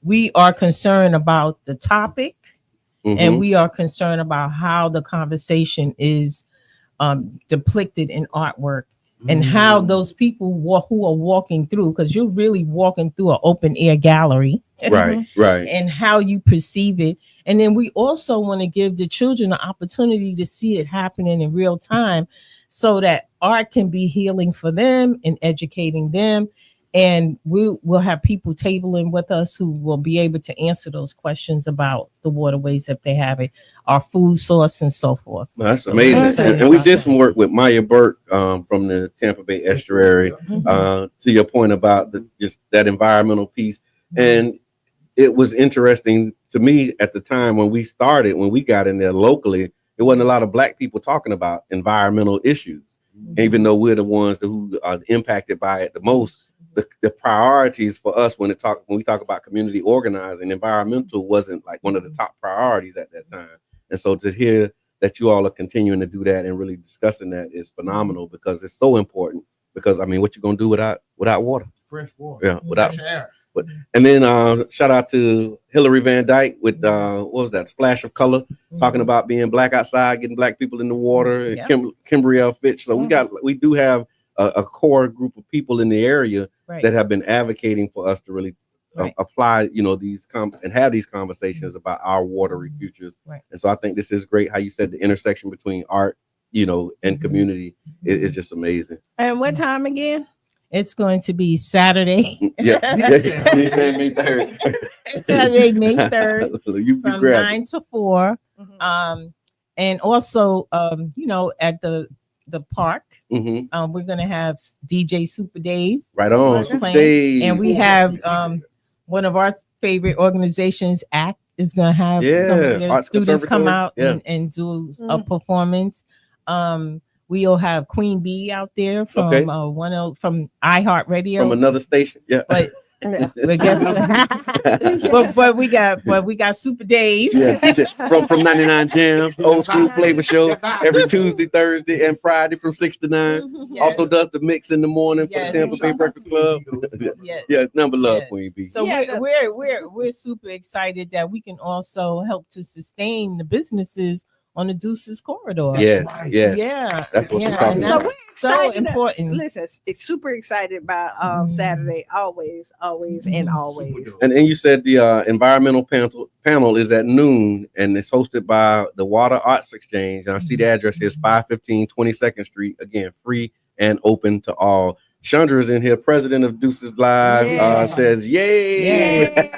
We are concerned about the topic, Mhm. and we are concerned about how the conversation is depicted in artwork, and how those people who are walking through, because you're really walking through an open air gallery, Right. Right. and how you perceive it. And then we also want to give the children the opportunity to see it happening in real time, so that art can be healing for them and educating them. And we'll have people tabling with us who will be able to answer those questions about the waterways if they have it, our food source, and so forth. That's So amazing. we're excited And we about did that. some work with Maya Burke from the Tampa Bay Estuary. To your point about just that environmental piece. And it was interesting to me at the time when we got in there locally, there wasn't a lot of Black people talking about environmental issues, even though we're the ones who are impacted by it the most. The priorities for us when we talk about community organizing, environmental wasn't like one of the top priorities at that time. And so to hear that you all are continuing to do that and really discussing that is phenomenal, because it's so important. Because I mean, what you gonna do without water? Fresh water. Yeah, without. Fresh air. And then shout out to Hillary Van Dyke with what was that, Splash of Color, talking about being Black outside, getting Black people in the water. Yeah. Kimberly L. Fitch. So we do have a core group of people in the area that have been advocating for us to really apply, these and have these conversations about our watery futures. Right. And so I think this is great. How you said the intersection between art, and community is just amazing. And what time again? It's going to be Saturday. May 3rd. Saturday, May 3rd, You from grab 9 to 4. And also, at the park, we're going to have DJ Super Dave. Right on. playing. Super Dave. And we have one of our favorite organizations, ACT, is going to have some of their Arts students come Conservatory. out and do a performance. We'll have Queen Bee out there from Okay. from iHeartRadio. From another station. Yeah. But Yeah. but we got Super Dave. Yeah, from 99 Jams, old school flavor show every Tuesday, Thursday, and Friday from 6 to 9. Yes. Also does the mix in the morning for Yes. the Tampa Bay Breakfast Club. Yes. Yeah, number love, Yes. Queen B. So Yeah, we're super excited that we can also help to sustain the businesses on the Deuces corridor. Yes, yes. Yeah. That's what yeah. we're talking and So about. that's we're so excited. important. Listen, it's super excited about Mhm. Saturday. Always, and Mhm. always. And you said the environmental panel is at noon, and it's hosted by the Water Arts Exchange. And I see the address here is 515 22nd Street. Again, free and open to all. Chandra is in here, president of Deuces Live. Yeah. Says yay. Yay.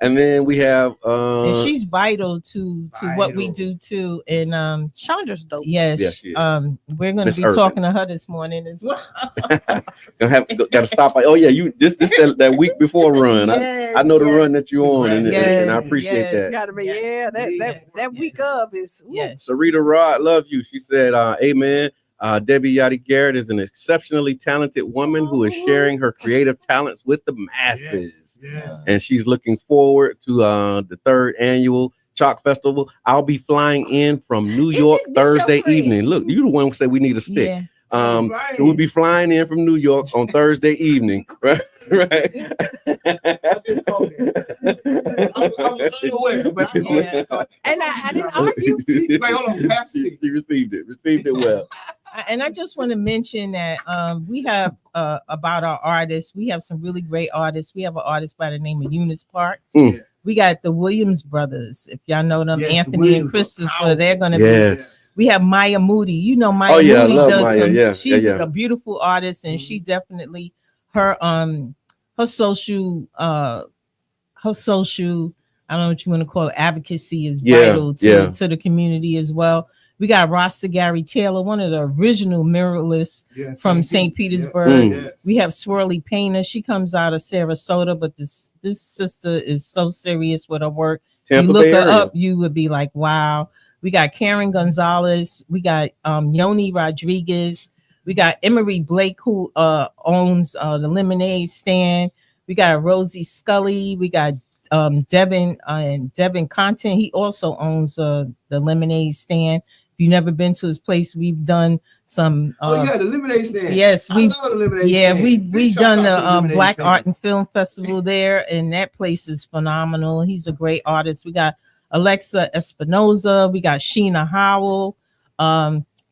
And then we have and she's vital to what we do too. And Chandra's dope. yes, Yes, she is. we're going to Miss be Urban. talking to her this morning as well. got to stop by. Oh yeah, you this that week before run. Yes, I know the yes. run that you're on, and I appreciate yes. that. Gotta be, Yes. that week of is woo. Yes. Sarita Rod, love you. She said, amen. Debbie Yatti Garrett is an exceptionally talented woman who is sharing her creative talents with the masses. And she's looking forward to the 3rd annual Chalk Festival. I'll be flying in from New York this Thursday your friend? evening. Look, you the one who said we need a stick. Yeah. We'll be flying in from New York on Thursday evening. Right. Yeah. And I didn't argue. She received it well. And I just want to mention that we have about our artists. We have some really great artists. We have an artist by the name of Eunice Park. Mm. We got the Williams brothers. If y'all know them, Yes, the Anthony Williams and Christopher, are they're going to Yes. be. We have Maya Moody. You know Maya Oh, yeah, I Moody love does Maya. them. Yeah, She's yeah. a beautiful artist, and she definitely her social I don't know what you want to call it, advocacy is vital to the community as well. We got Rasta Gary Taylor, one of the original muralists from St. Petersburg. Mm. We have Swirly Painter. She comes out of Sarasota, but this sister is so serious with her work. Tampa You look Bay her area. up, you would be like, wow. We got Karen Gonzalez. We got Yoni Rodriguez. We got Emery Blake, who owns the lemonade stand. We got Rosie Scully. We got Devin Content. He also owns the lemonade stand. If you've never been to his place, we've done some. the lemonade stand. Yes, I love the lemonade stand. we Big done shouts out to the lemonade Black stand. Art and Film Festival there, and that place is phenomenal. He's a great artist. We got Alexa Espinoza. We got Sheena Howell,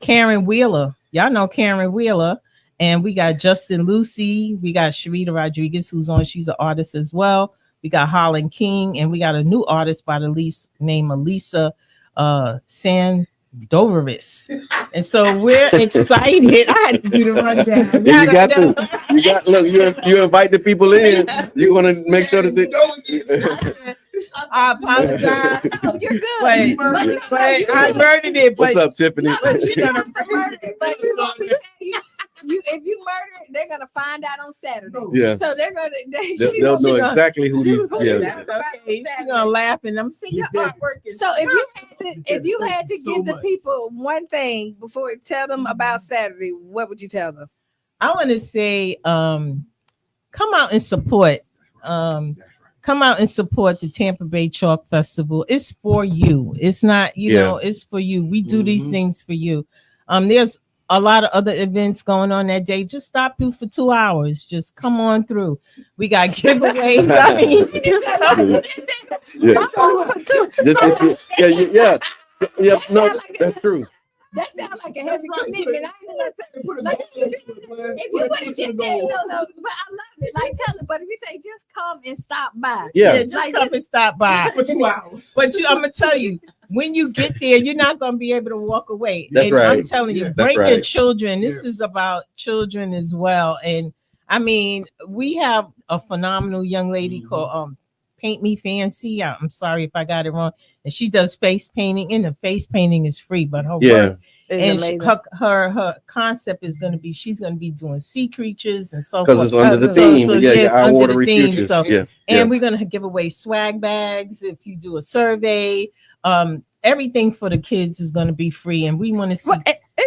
Karen Wheeler. Y'all know Karen Wheeler. And we got Justin Lucy. We got Sharita Rodriguez, who's on. She's an artist as well. We got Holland King, and we got a new artist by the name Elisa Sandovaris. And so we're excited. I had to do the rundown. Yeah, you got to. You got look. You invite the people in. You want to make sure that they. I apologize. No, you're good. But I murdered it. What's But up, Tiffany? But you don't have to murder it. But if you murder it, they're gonna find out on Saturday. Yeah. So they're gonna They'll know exactly who these. Yeah. that's okay. She's gonna laugh, and I'm seeing your artwork. is So if you had to So give the much. people one thing before tell them about Saturday, what would you tell them? I want to say, come out and support. Come out and support the Tampa Bay Chalk Festival. It's for you. It's not, it's for you. We do these things for you. There's a lot of other events going on that day. Just stop through for 2 hours. Just come on through. We got giveaways. I mean, just come. Yeah. No, that's true. That sounds like a heavy commitment. I ain't gonna say, like, if you would have just said no, but I love it. Like tell it, but if you say just come and stop by, Yeah. Just come and stop by. For 2 hours. But I'm gonna tell you, when you get there, you're not gonna be able to walk away. That's and right. I'm telling you, Yeah. bring That's your right. children. This is about children as well. And I mean, we have a phenomenal young lady called Paint Me Fancy. I'm sorry if I got it wrong. And she does face painting, and the face painting is free, but her work and her concept is going to be, she's going to be doing sea creatures and so forth. Because it's under the theme. Our under water the theme. futures. So, Yeah. and we're going to give away swag bags if you do a survey. everything for the kids is going to be free, and we want to see Well,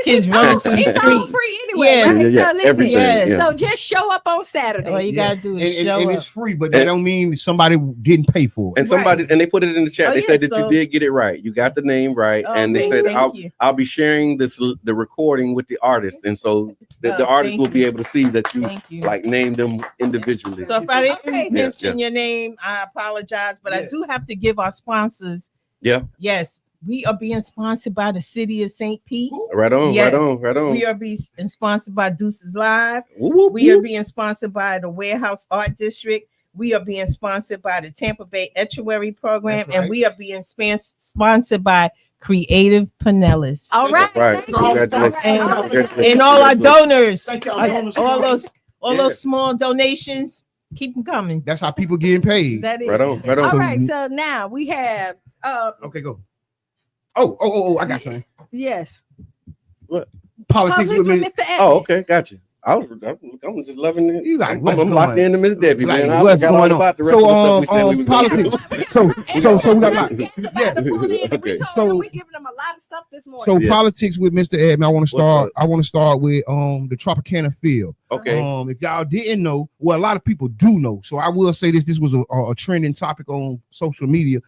kids running through the it's all street. free anyway. Yeah. Right? Yeah, So listen, everything. Yes. Yeah. so just show up on Saturday. All you gotta do is show and up. it's free, but that don't mean somebody didn't pay for it. And somebody and they put it in the chat. Oh, They yeah, said that so- you did get it right. You got the name right, Oh, and they thank- said thank you. I'll be sharing the recording with the artist, and so the artist thank will be you. able to see that you Thank you. like named them individually. So if I didn't Okay. mention Yeah. your name, I apologize, but I Yes. do have to give our sponsors. Yeah. Yes, we are being sponsored by the city of St. Pete. Right on, Yeah. right on, right on. We are being sponsored by Deuces Live. Whoop, whoop, We are whoop. being sponsored by the Warehouse Art District. We are being sponsored by the Tampa Bay Estuary Program, That's right. and we are being sponsored by Creative Pinellas. All right. Right. Thank you. Congratulations. And- Congratulations. And all our donors, Thank y'all. all those Yeah. those small donations, keep them coming. That's how people getting paid. That is. Right on, right on. All right. So now we have Okay, go. Oh, I got something. yes. Politics with me. Mr. Evans. Oh, okay, got you. I'm just loving it. He's like, I'm what's locked going- into Miss Debbie, Like, man. I what's forgot all going on? about the rest of the stuff we said we was gonna do. politics. So we got a lot. Okay. We giving them a lot of stuff this morning. So Yeah. politics with Mr. Edmond. I want to What's start. up? I want to start with the Tropicana field. Okay. If y'all didn't know, well, a lot of people do know. So I will say this: this was a trending topic on social media.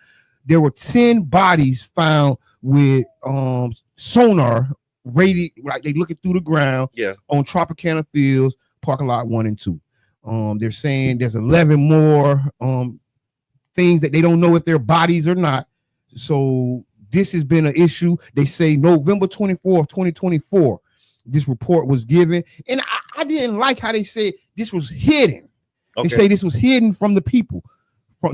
There were 10 bodies found with sonar rated, like they looking through the ground. Yeah. On Tropicana Fields, parking lot 1 and 2. They're saying there's 11 more things that they don't know if they're bodies or not. So this has been an issue. They say November 24th, 2024, this report was given. And I didn't like how they said this was hidden. Okay. They say this was hidden from the people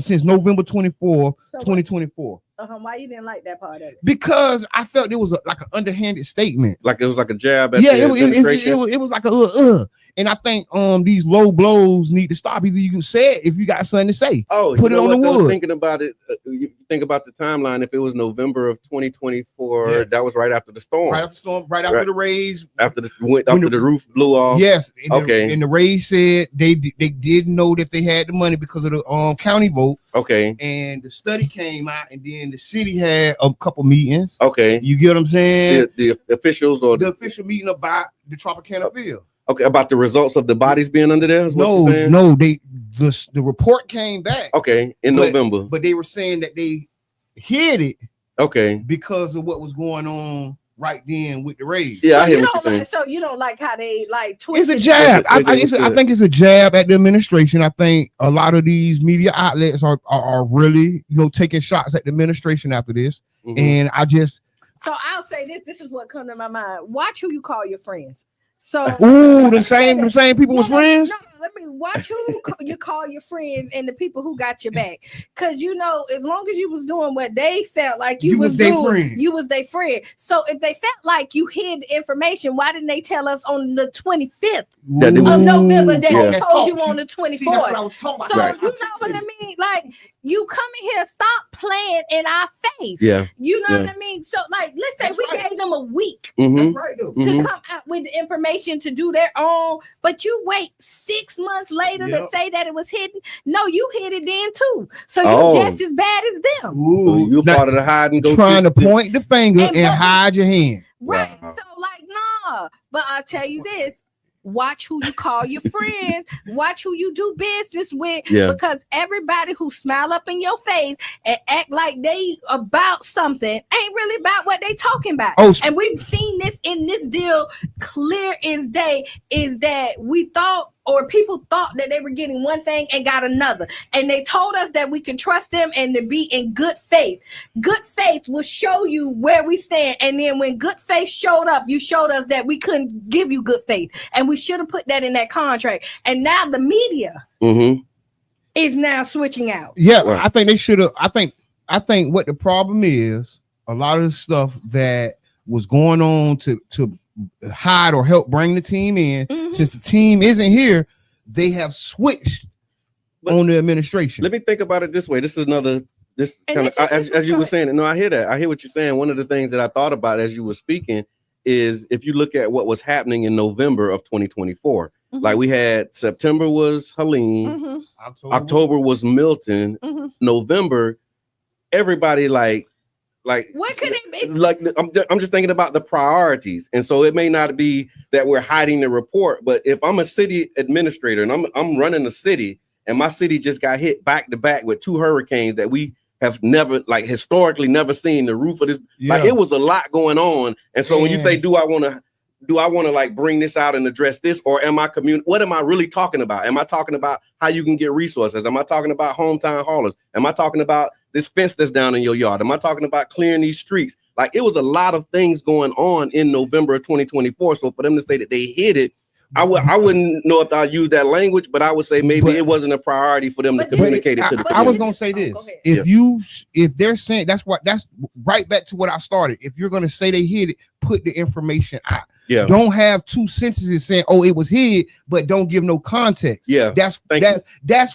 since November 24th, So 2024. why you didn't like that part of it? Because I felt it was like an underhanded statement. Like it was like a jab at Yeah, the administration. it was like a and I think these low blows need to stop. Either you can say it if you got something to say. Oh, Put you it know on what, the though? wood. Thinking about it, you think about the timeline. If it was November of 2024, Yes. that was right after the storm. Right after storm, right after Right. the raise. After the When the roof blew off. Yes. And Okay. and the Rays said they didn't know that they had the money because of the county vote. Okay. And the study came out, and then the city had a couple meetings. Okay. You get what I'm saying? The officials or The official meeting about the Tropicana field. okay, about the results of the bodies being under there. Is what you're saying? No, the report came back. Okay, in But- November. But they were saying that they hid it Okay. because of what was going on right then with the Rays. Yeah, I So hear you what don't you're saying. like, so you don't like how they like It's twisted a jab. I Understood. think it's a jab at the administration. I think a lot of these media outlets are really, taking shots at the administration after this. Mhm. And I just, So I'll say this. This is what come to my mind. Watch who you call your friends. So ooh, them same people was No, friends. No, let me watch who you call your friends and the people who got your back. Because as long as you was doing what they felt like you was their doing, friend. you was their friend. So if they felt like you hid the information, why didn't they tell us on the 25th That they was- of November that Yeah. they told you on the See, that's what 24th? I was talking So about. you know what I mean? Like you coming here, stop playing in our face. Yeah. You know Yeah. what I mean? So like, let's say That's we right. gave them a week Mhm. Right, though. to Mhm. come out with the information to do their own, but you wait 6 months later to Yep. say that it was hidden. No, you hid it then too. So Oh. you're just as bad as them. So Ooh, you're not part of the hide and go trying to seek- point the finger And and go- hide your hand. Right. Wow. So like, nah. But I'll tell you this. Watch who you call your friends. Watch who you do business with. Yeah. Because everybody who smile up in your face and act like they about something ain't really about what they talking about. Oh, And we've seen this in this deal clear as day, is that we thought, or people thought, that they were getting one thing and got another. And they told us that we can trust them and to be in good faith. Good faith will show you where we stand. And then when good faith showed up, you showed us that we couldn't give you good faith. And we should have put that in that contract. And now the media Mhm. is now switching out. Yeah, Right. I think they should have. I think what the problem is, a lot of the stuff that was going on to hide or help bring the team in, Mhm. since the team isn't here, they have switched But on the administration. Let me think about it this way. This is another. This And kind it's of just- as you were saying. No, I hear that. I hear what you're saying. One of the things that I thought about as you were speaking is if you look at what was happening in November of 2024. Mhm. Like we had September was Helene, Mhm, October was Milton, mhm. November, everybody like like What could it be? like I'm just thinking about the priorities, and so it may not be that we're hiding the report, but if I'm a city administrator and I'm running a city, and my city just got hit back to back with 2 hurricanes that we have never, like, historically never seen, the roof of this, like, it was a lot going on. And so when you say, do I want to like bring this out and address this, or am I what am I really talking about? Am I talking about how you can get resources? Am I talking about hometown haulers? Am I talking about this fence that's down in your yard? Am I talking about clearing these streets? Like, it was a lot of things going on in November of 2024. So for them to say that they hit it, I wouldn't know if I use that language, but I would say maybe it wasn't a priority for them to communicate it to the community. I was gonna say this: if they're saying that's right back to what I started. If you're gonna say they hit it, put the information out. Yeah. Don't have 2 sentences saying, "Oh, it was hid," but don't give no context. Yeah. That's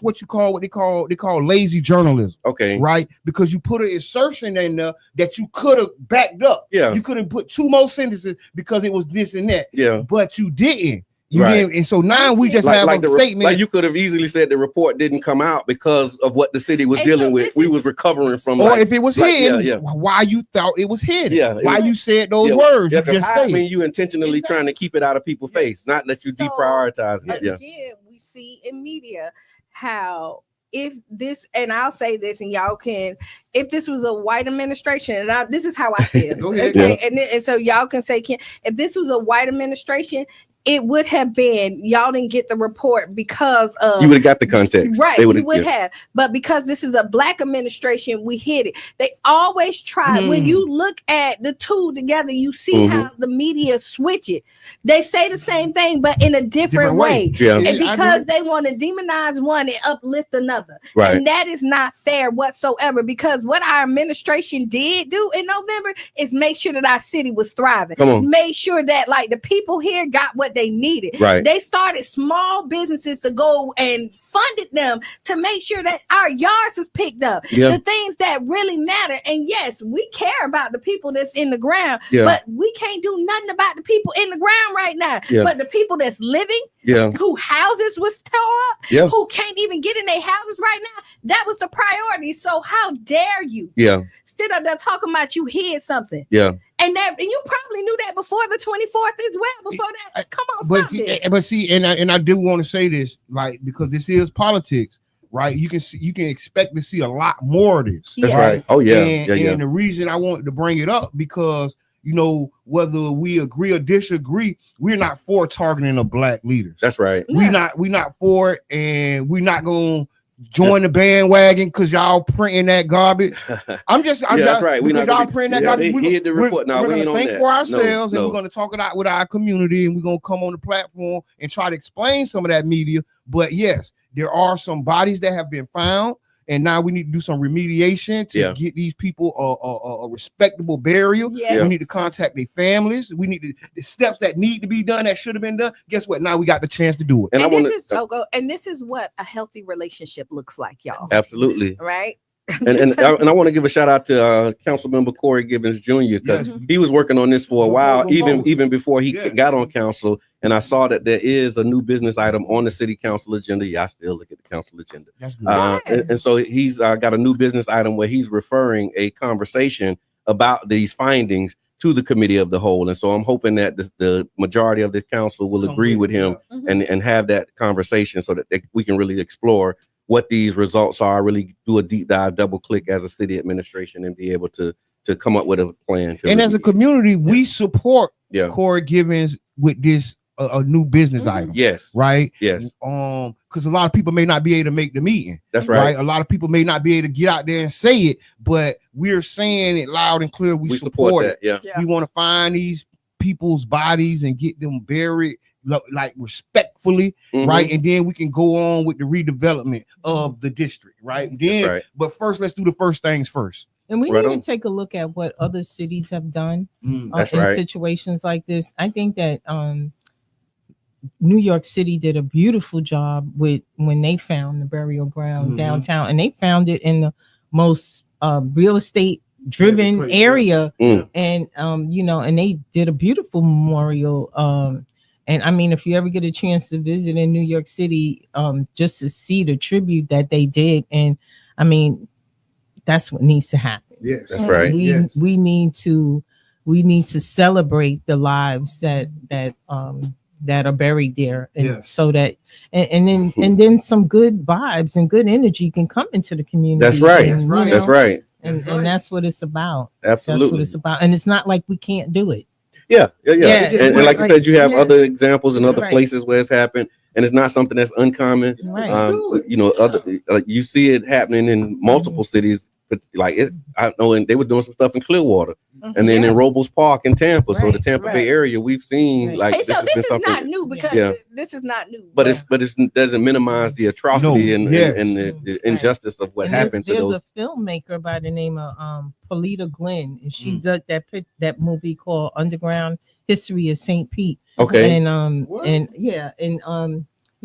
what they call lazy journalism. Okay. Right? Because you put an assertion in there that you could have backed up. Yeah. You could have put 2 more sentences because it was this and that. Yeah. But you didn't. And so now we just have a statement. Like, you could have easily said the report didn't come out because of what the city was dealing with. We was recovering from. Or if it was hidden, why you thought it was hidden? Yeah. Why you said those words? Yeah, I mean, you intentionally trying to keep it out of people's face, not let you deprioritize it. Again, we see in media how, if this, and I'll say this, and y'all can, if this was a white administration, and this is how I feel. Go ahead. Okay, and so y'all can say, if this was a white administration, it would have been, y'all didn't get the report because of, you would have got the context, right? We would have, but because this is a black administration, we hit it. They always try. When you look at the 2 together, you see how the media switch it. They say the same thing, but in a different way. Yeah. And because they want to demonize one and uplift another, right? And that is not fair whatsoever. Because what our administration did do in November is make sure that our city was thriving. Made sure that, like, the people here got what they needed. Right. They started small businesses to go and funded them to make sure that our yards was picked up. Yeah. The things that really matter. And yes, we care about the people that's in the ground, but we can't do nothing about the people in the ground right now. Yeah. But the people that's living, who houses was tore up, who can't even get in their houses right now, that was the priority. So how dare you? Yeah. Still up there talking about you hid something. Yeah. And you probably knew that before the 24th as well. Before that, come on, but see, and I do want to say this, like, because this is politics, right? You can expect to see a lot more of this. That's right. Oh yeah. And the reason I wanted to bring it up, because, you know, whether we agree or disagree, we're not for targeting of black leaders. That's right. We're not for it, and we're not going to join the bandwagon because y'all printing that garbage. That's right. We're not y'all printing that garbage. We hit the report. Now we ain't on that. Think for ourselves, and we're going to talk it out with our community, and we're going to come on the platform and try to explain some of that media. But yes, there are some bodies that have been found, and now we need to do some remediation to get these people a respectable burial. Yeah. We need to contact their families. We need the steps that need to be done, that should have been done. Guess what? Now we got the chance to do it. And this is what a healthy relationship looks like, y'all. Absolutely. Right. And I want to give a shout out to Councilmember Corey Gibbons Jr. because he was working on this for a while, even before he got on council. And I saw that there is a new business item on the city council agenda. Yeah, I still look at the council agenda. That's good. And so he's got a new business item where he's referring a conversation about these findings to the committee of the whole. And so I'm hoping that the majority of the council will agree with him and have that conversation so that we can really explore what these results are, really do a deep dive, double click as a city administration, and be able to come up with a plan. And as a community, we support Corey Gibbons with this a new business item. Yes. Right. Yes. Because a lot of people may not be able to make the meeting. That's right. A lot of people may not be able to get out there and say it, but we're saying it loud and clear. We support it. Yeah. We want to find these people's bodies and get them buried, like, respectfully, right? And then we can go on with the redevelopment of the district, right? Then, but first, let's do the first things first. And we need to take a look at what other cities have done in situations like this. I think that New York City did a beautiful job with when they found the burial ground downtown, and they found it in the most real estate driven area. And and they did a beautiful memorial. And I mean, if you ever get a chance to visit in New York City, just to see the tribute that they did, and I mean, that's what needs to happen. happen. Yes, That's right. We need to celebrate the lives that are buried there, and Yes. so that and then some good vibes and good energy can come into the community. That's right. And, That's right. you That's know, right. and that's what it's about. That's what Absolutely. it's about. And it's not like we can't do it. Yeah. Yeah, And like you said, you have yeah. other examples in other Right. places where it's happened, and it's not something that's uncommon. Right. You know, other you see it happening in multiple cities. But like I know, and they were doing some stuff in Clearwater, and then in Robles Park in Tampa. So the Right. Tampa Right. Bay area, we've seen Right. like Hey, so has this been is something. not new because Yeah. this is not new. But it doesn't minimize the atrocity No, and yes. the injustice of what And happened to there's those. a filmmaker by the name of Polita Glenn, and she did that movie called Underground History of St. Pete. Okay.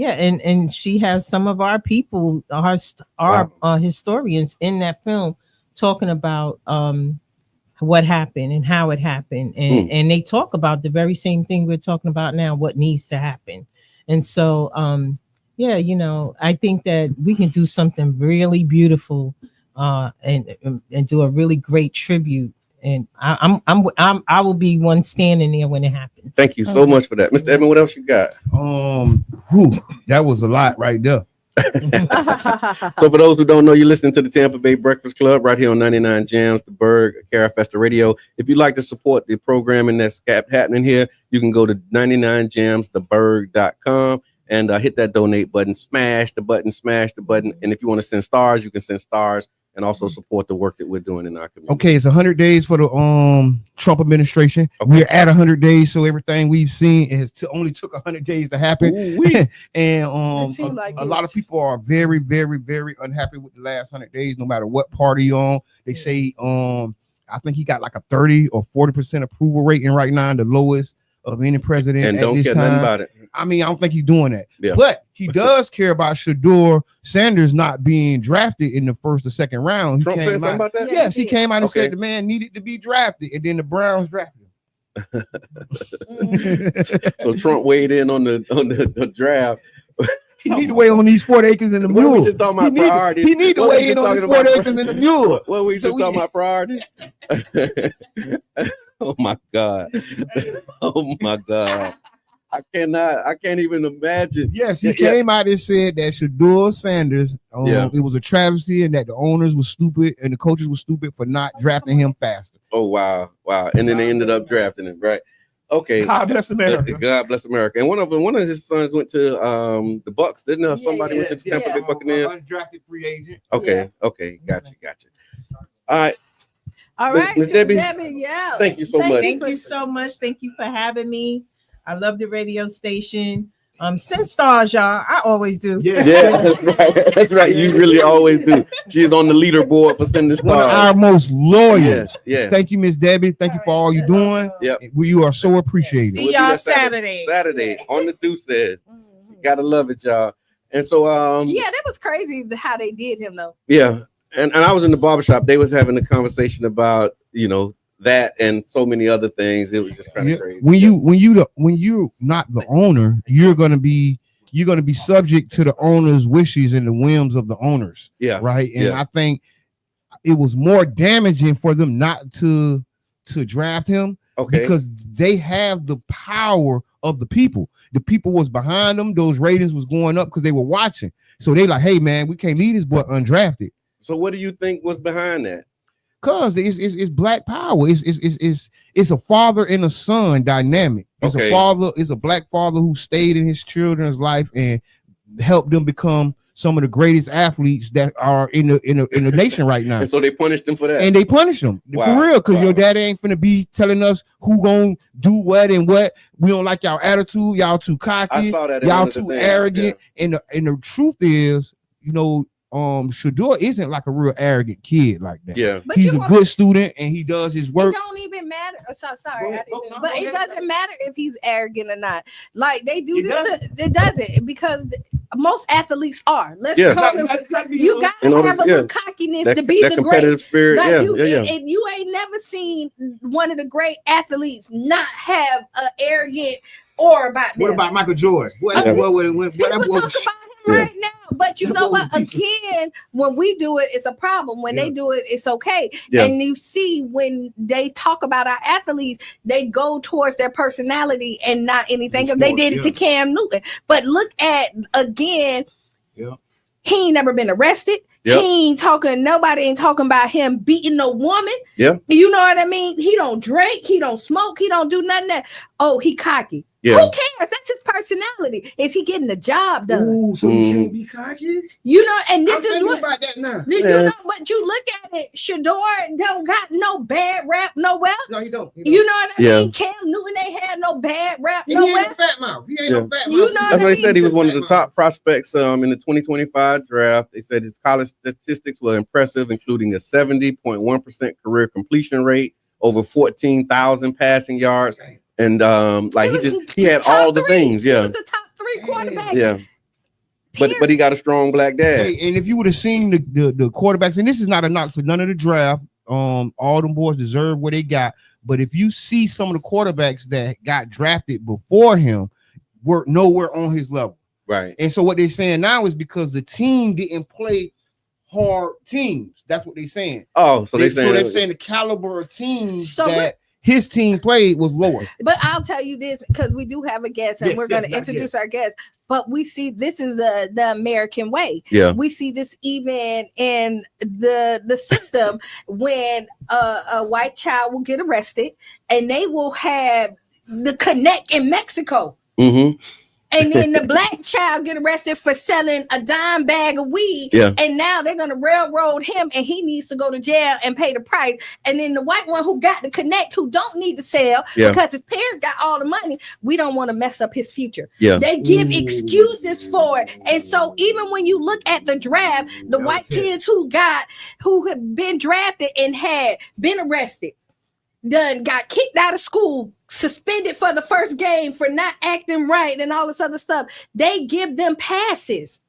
And she has some of our people, our historians in that film talking about what happened and how it happened, and they talk about the very same thing we're talking about now, what needs to happen. And so you know, I think that we can do something really beautiful and do a really great tribute. And I will be one standing there when it happens. Thank you so much for that, Mr. Edmond. What else you got? That was a lot right there. So for those who don't know, you're listening to the Tampa Bay Breakfast Club right here on 99 Jams, the Berg, Carafesta Radio. If you'd like to support the programming that's happening here, you can go to 99jamstheberg.com and hit that donate button, smash the button. And if you want to send stars, you can send stars and also support the work that we're doing in our community. Okay, it's 100 days for the Trump administration. Okay. We're at 100 days, so everything we've seen only took 100 days to happen. And a lot of people are very, very, very unhappy with the last 100 days, no matter what party you're on. They say I think he got like a 30 or 40% approval rating right now, the lowest of any president. And at don't this care time. nothing about it. I mean, I don't think he's doing that. Yeah. But he does care about Shador Sanders not being drafted in the first or second round. He Trump came said something out- about that? Yes, he came out and Okay. said the man needed to be drafted, and then the Browns drafted him. So Trump weighed in on the draft. He need to weigh on these 40 acres and the What we mule. just talking about priorities. He need to What we weigh just in on talking the 40 about- acres and the mule. What we just So talking about priorities? Oh my God. Oh my God. I can't even imagine. Yes, he Yeah. came out and said that Shador Sanders, it was a travesty and that the owners were stupid and the coaches were stupid for not drafting him faster. Oh wow. And then they ended up drafting him, right? Okay. God bless America. God bless America. And one of his sons went to the Bucks, didn't somebody went to the Tampa Bay Buccaneers? Undrafted free agent. Okay. Gotcha. All right. All right, Ms. Debbie, yeah. thank you so much. Thank you so much. Thank you for having me. I love the radio station. Send stars, y'all. I always do. Yeah, that's right. That's right. You really always do. She's on the leaderboard for sending One of stars. our most loyal. Yes. Thank you, Miss Debbie. Thank you for all you're doing. Yep. You are so appreciated. See We'll do y'all that Saturday. Saturday on the Deuces. You gotta love it, y'all. And so Yeah, that was crazy how they did him though. yeah. And I was in the barbershop. They was having a conversation about, that and so many other things. It was just kind of crazy. When you're not the owner, you're gonna be subject to the owner's wishes and the whims of the owners. Yeah. Right. And Yeah. I think it was more damaging for them not to draft him. Okay. Because they have the power of the people. The people was behind them. Those ratings was going up because they were watching. So they like, hey man, we can't leave this boy undrafted. So what do you think was behind that? Cause it's black power. It's a father and a son dynamic. It's Okay. a father. It's a black father who stayed in his children's life and helped them become some of the greatest athletes that are in the nation right now. And so they punished him for that. And they punish them Wow. for real, because Wow. your daddy ain't finna be telling us who gonna do what and what. We don't like y'all attitude. Y'all too I cocky. saw that. in one Y'all of the too things. arrogant. And the truth is, Shador isn't like a real arrogant kid like that. Yeah. But He's you a want- good student and he does his It work. don't even matter. Sorry, Go ahead. but it doesn't matter if he's arrogant or not. Like they do It this. It doesn't because most athletes are. Let's Yeah. call it. You gotta In order- have a yeah. little cockiness That to be the great. competitive spirit. Like Yeah. you, Yeah. And you ain't never seen one of the great athletes not have an arrogant aura about them. What about Michael Jordan? People What talk about right now. But you know what? Again, when we do it, it's a problem. When they do it, it's okay. Yeah. And you see, when they talk about our athletes, they go towards their personality and not anything. Because they did it to Cam Newton. But look at again. Yeah. He ain't never been arrested. Yep. He ain't talking. Nobody ain't talking about him beating no woman. Yeah. You know what I mean? He don't drink. He don't smoke. He don't do nothing. That. Oh, he cocky. Yeah. Who cares? That's his personality. Is he getting the job done? Ooh, so you can't be cocky. You know, and this I'm is thinking what. about that now. You know, but you look at it. Shador don't got no bad rap nowhere. No, he don't. You know what I Yeah. mean? Cam Newton ain't had no bad rap He nowhere. ain't no fat mouth. He ain't no fat mouth. You know That's why they said he was one of the top prospects in the 2025 draft. They said his college statistics were impressive, including a 70.1% career completion rate, over 14,000 passing yards, and like he had all the things. He Yeah, was the top 3 quarterback. yeah. But he got a strong black dad. Hey, and if you would have seen the quarterbacks, and this is not a knock to none of the draft, all them boys deserve what they got. But if you see some of the quarterbacks that got drafted before him, were nowhere on his level. Right. And so what they're saying now is because the team didn't play hard teams. That's what they're saying. Oh, so they're saying the caliber of teams So that his team played was lower. But I'll tell you this, because we do have a guest and Yes, we're going yes, to introduce our guest. But we see this is the American way. Yeah. We see this even in the system when a white child will get arrested and they will have the connect in Mexico. Mm-hmm. And then the black child get arrested for selling a dime bag of weed. Yeah. And now they're going to railroad him and he needs to go to jail and pay the price. And then the white one who got the connect, who don't need to sell because his parents got all the money, we don't want to mess up his future. Yeah. They give excuses for it. And so even when you look at the draft, the white kids who have been drafted and had been arrested, done got kicked out of school, suspended for the first game for not acting right and all this other stuff, they give them passes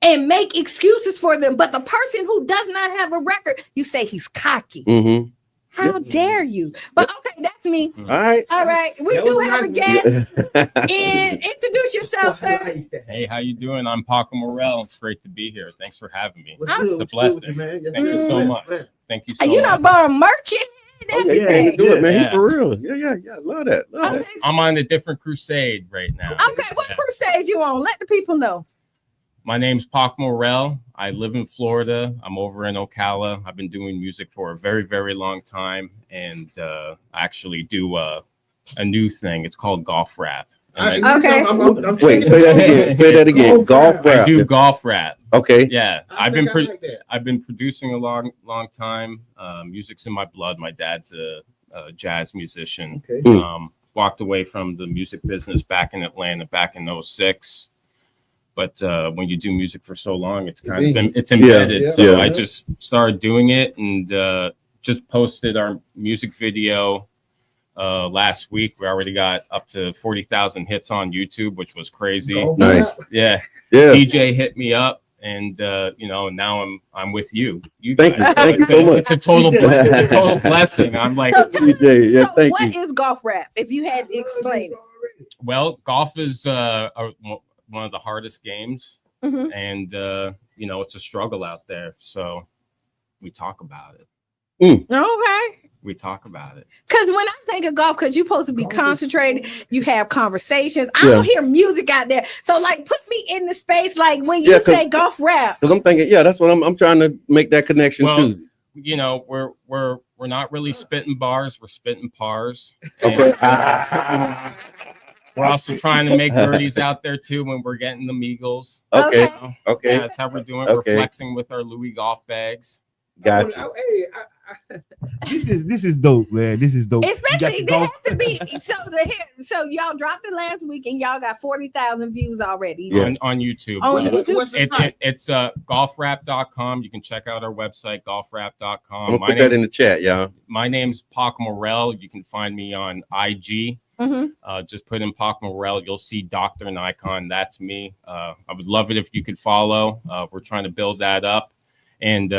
and make excuses for them. But the person who does not have a record, you say he's cocky. Mm-hmm. How dare you? But okay, that's me. All right. All right, we do have a guest. And introduce yourself, sir. Hey, how you doing? I'm Paco Morel. It's great to be here. Thanks for having me. What's I'm- good? It's a What's good blessing. with you, man? Thank you so much. Thank you so You know, much. bought a merchant. Oh, yeah, he came to do it, man. Yeah. He for real. Yeah. Love that. Love that. I'm on a different crusade right now. Okay, what Yeah. crusade you on? Let the people know. My name's Paco Morel. I live in Florida. I'm over in Ocala. I've been doing music for a very, very long time, and I actually do a new thing. It's called golf rap. And Okay. Wait, say that again. Say that again. Golf I rap. do golf rap. Okay. Yeah, I've been producing a long time. Music's in my blood. My dad's a jazz musician. Okay. Walked away from the music business back in Atlanta back in 06. But when you do music for so long, it's kind of it's embedded. Yeah. So Yeah. I just started doing it and just posted our music video last week. We already got up to 40,000 hits on YouTube, which was crazy. Nice. Yeah. Yeah. CJ hit me up, and now I'm with you. Thank you. guys. Thank you so much. It's a total blessing. I'm like, So, CJ, yeah, so thank what you. is golf rap? If you had to explain it. well, golf is one of the hardest games, Mhm. and it's a struggle out there. So we talk about it. Okay. We talk about it. Because when I think of golf, because you're supposed to be concentrated, you have conversations. I Yeah. don't hear music out there. So, like, put me in the space, like, when you Yeah, 'cause- say golf rap. Because I'm thinking, yeah, that's what I'm trying to make that connection Well, too. We're not really spitting bars. We're spitting pars. Okay. And we're also trying to make birdies out there too when we're getting the Meagles. Okay. Okay. Okay. Yeah, that's how we're doing. Okay. We're flexing with our Louis golf bags. Gotcha. This is dope, man. This is dope. You got Especially, the there golf- has to be. So y'all dropped it last week and y'all got 40,000 views already. Yeah. On YouTube. On What- YouTube? what's the site? It's golfrap.com. You can check out our website, I'm golfrap.com. gonna put that in the chat, y'all. My name's Paco Morel. You can find me on IG. Mhm. Just put in Paco Morel. You'll see Doctor and Icon. That's me. I would love it if you could follow. We're trying to build that up, and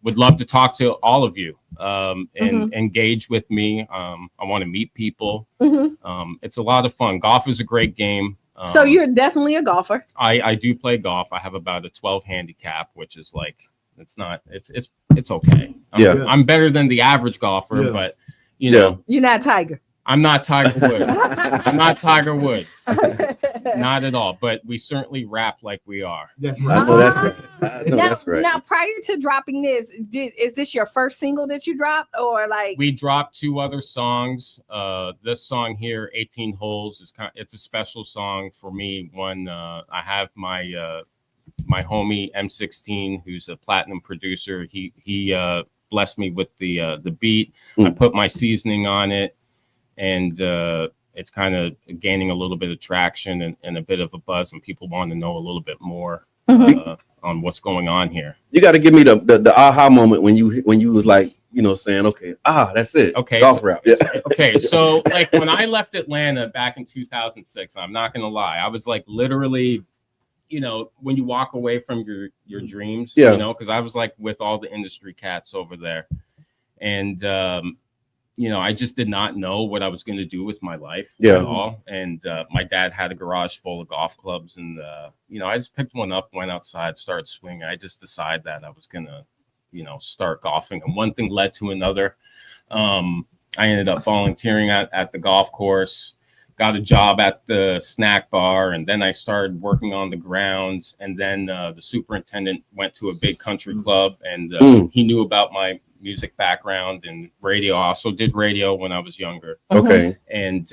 would love to talk to all of you and engage with me. I want to meet people. Mhm. It's a lot of fun. Golf is a great game. So you're definitely a golfer. I do play golf. I have about a 12 handicap, which is like it's okay. I'm better than the average golfer, but you know, you're not Tiger. I'm not Tiger Woods. I'm not Tiger Woods. Not at all. But we certainly rap like we are. That's I know that's right. I know that's right. Now, prior to dropping this, is this your first single that you dropped, or like we dropped 2 other songs? This song here, 18 Holes, it's a special song for me. One, I have my my homie M16, who's a platinum producer. He blessed me with the beat. I put my seasoning on it. And it's kind of gaining a little bit of traction and a bit of a buzz, and people want to know a little bit more on what's going on here. You got to give me the aha moment when you was like, you know, saying, okay, that's it. Okay, golf rap. Yeah. Okay, so like when I left Atlanta back in 2006, I'm not gonna lie, I was like literally, you know, when you walk away from your dreams, you know, because I was like with all the industry cats over there, and you know, I just did not know what I was going to do with my life at all. And my dad had a garage full of golf clubs, and you know, I just picked one up, went outside, started swinging. I just decided that I was going to, you know, start golfing, and one thing led to another. I ended up volunteering at the golf course, got a job at the snack bar, and then I started working on the grounds. And then the superintendent went to a big country club, and he knew about my music background and radio. I also did radio when I was younger. Okay. And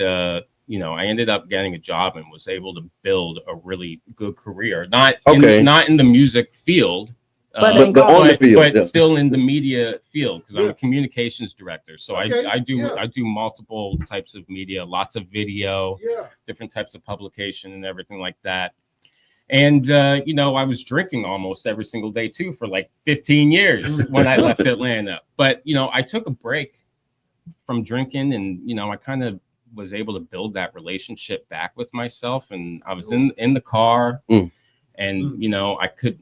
you know, I ended up getting a job and was able to build a really good career. Not in the music field, but on the field, but still in the media field, because I'm a communications director. So I do multiple types of media, lots of video, different types of publication and everything like that. And, you know, I was drinking almost every single day, too, for like 15 years when I left Atlanta. But, you know, I took a break from drinking, and, you know, I kind of was able to build that relationship back with myself. And I was in the car, and, you know, I could,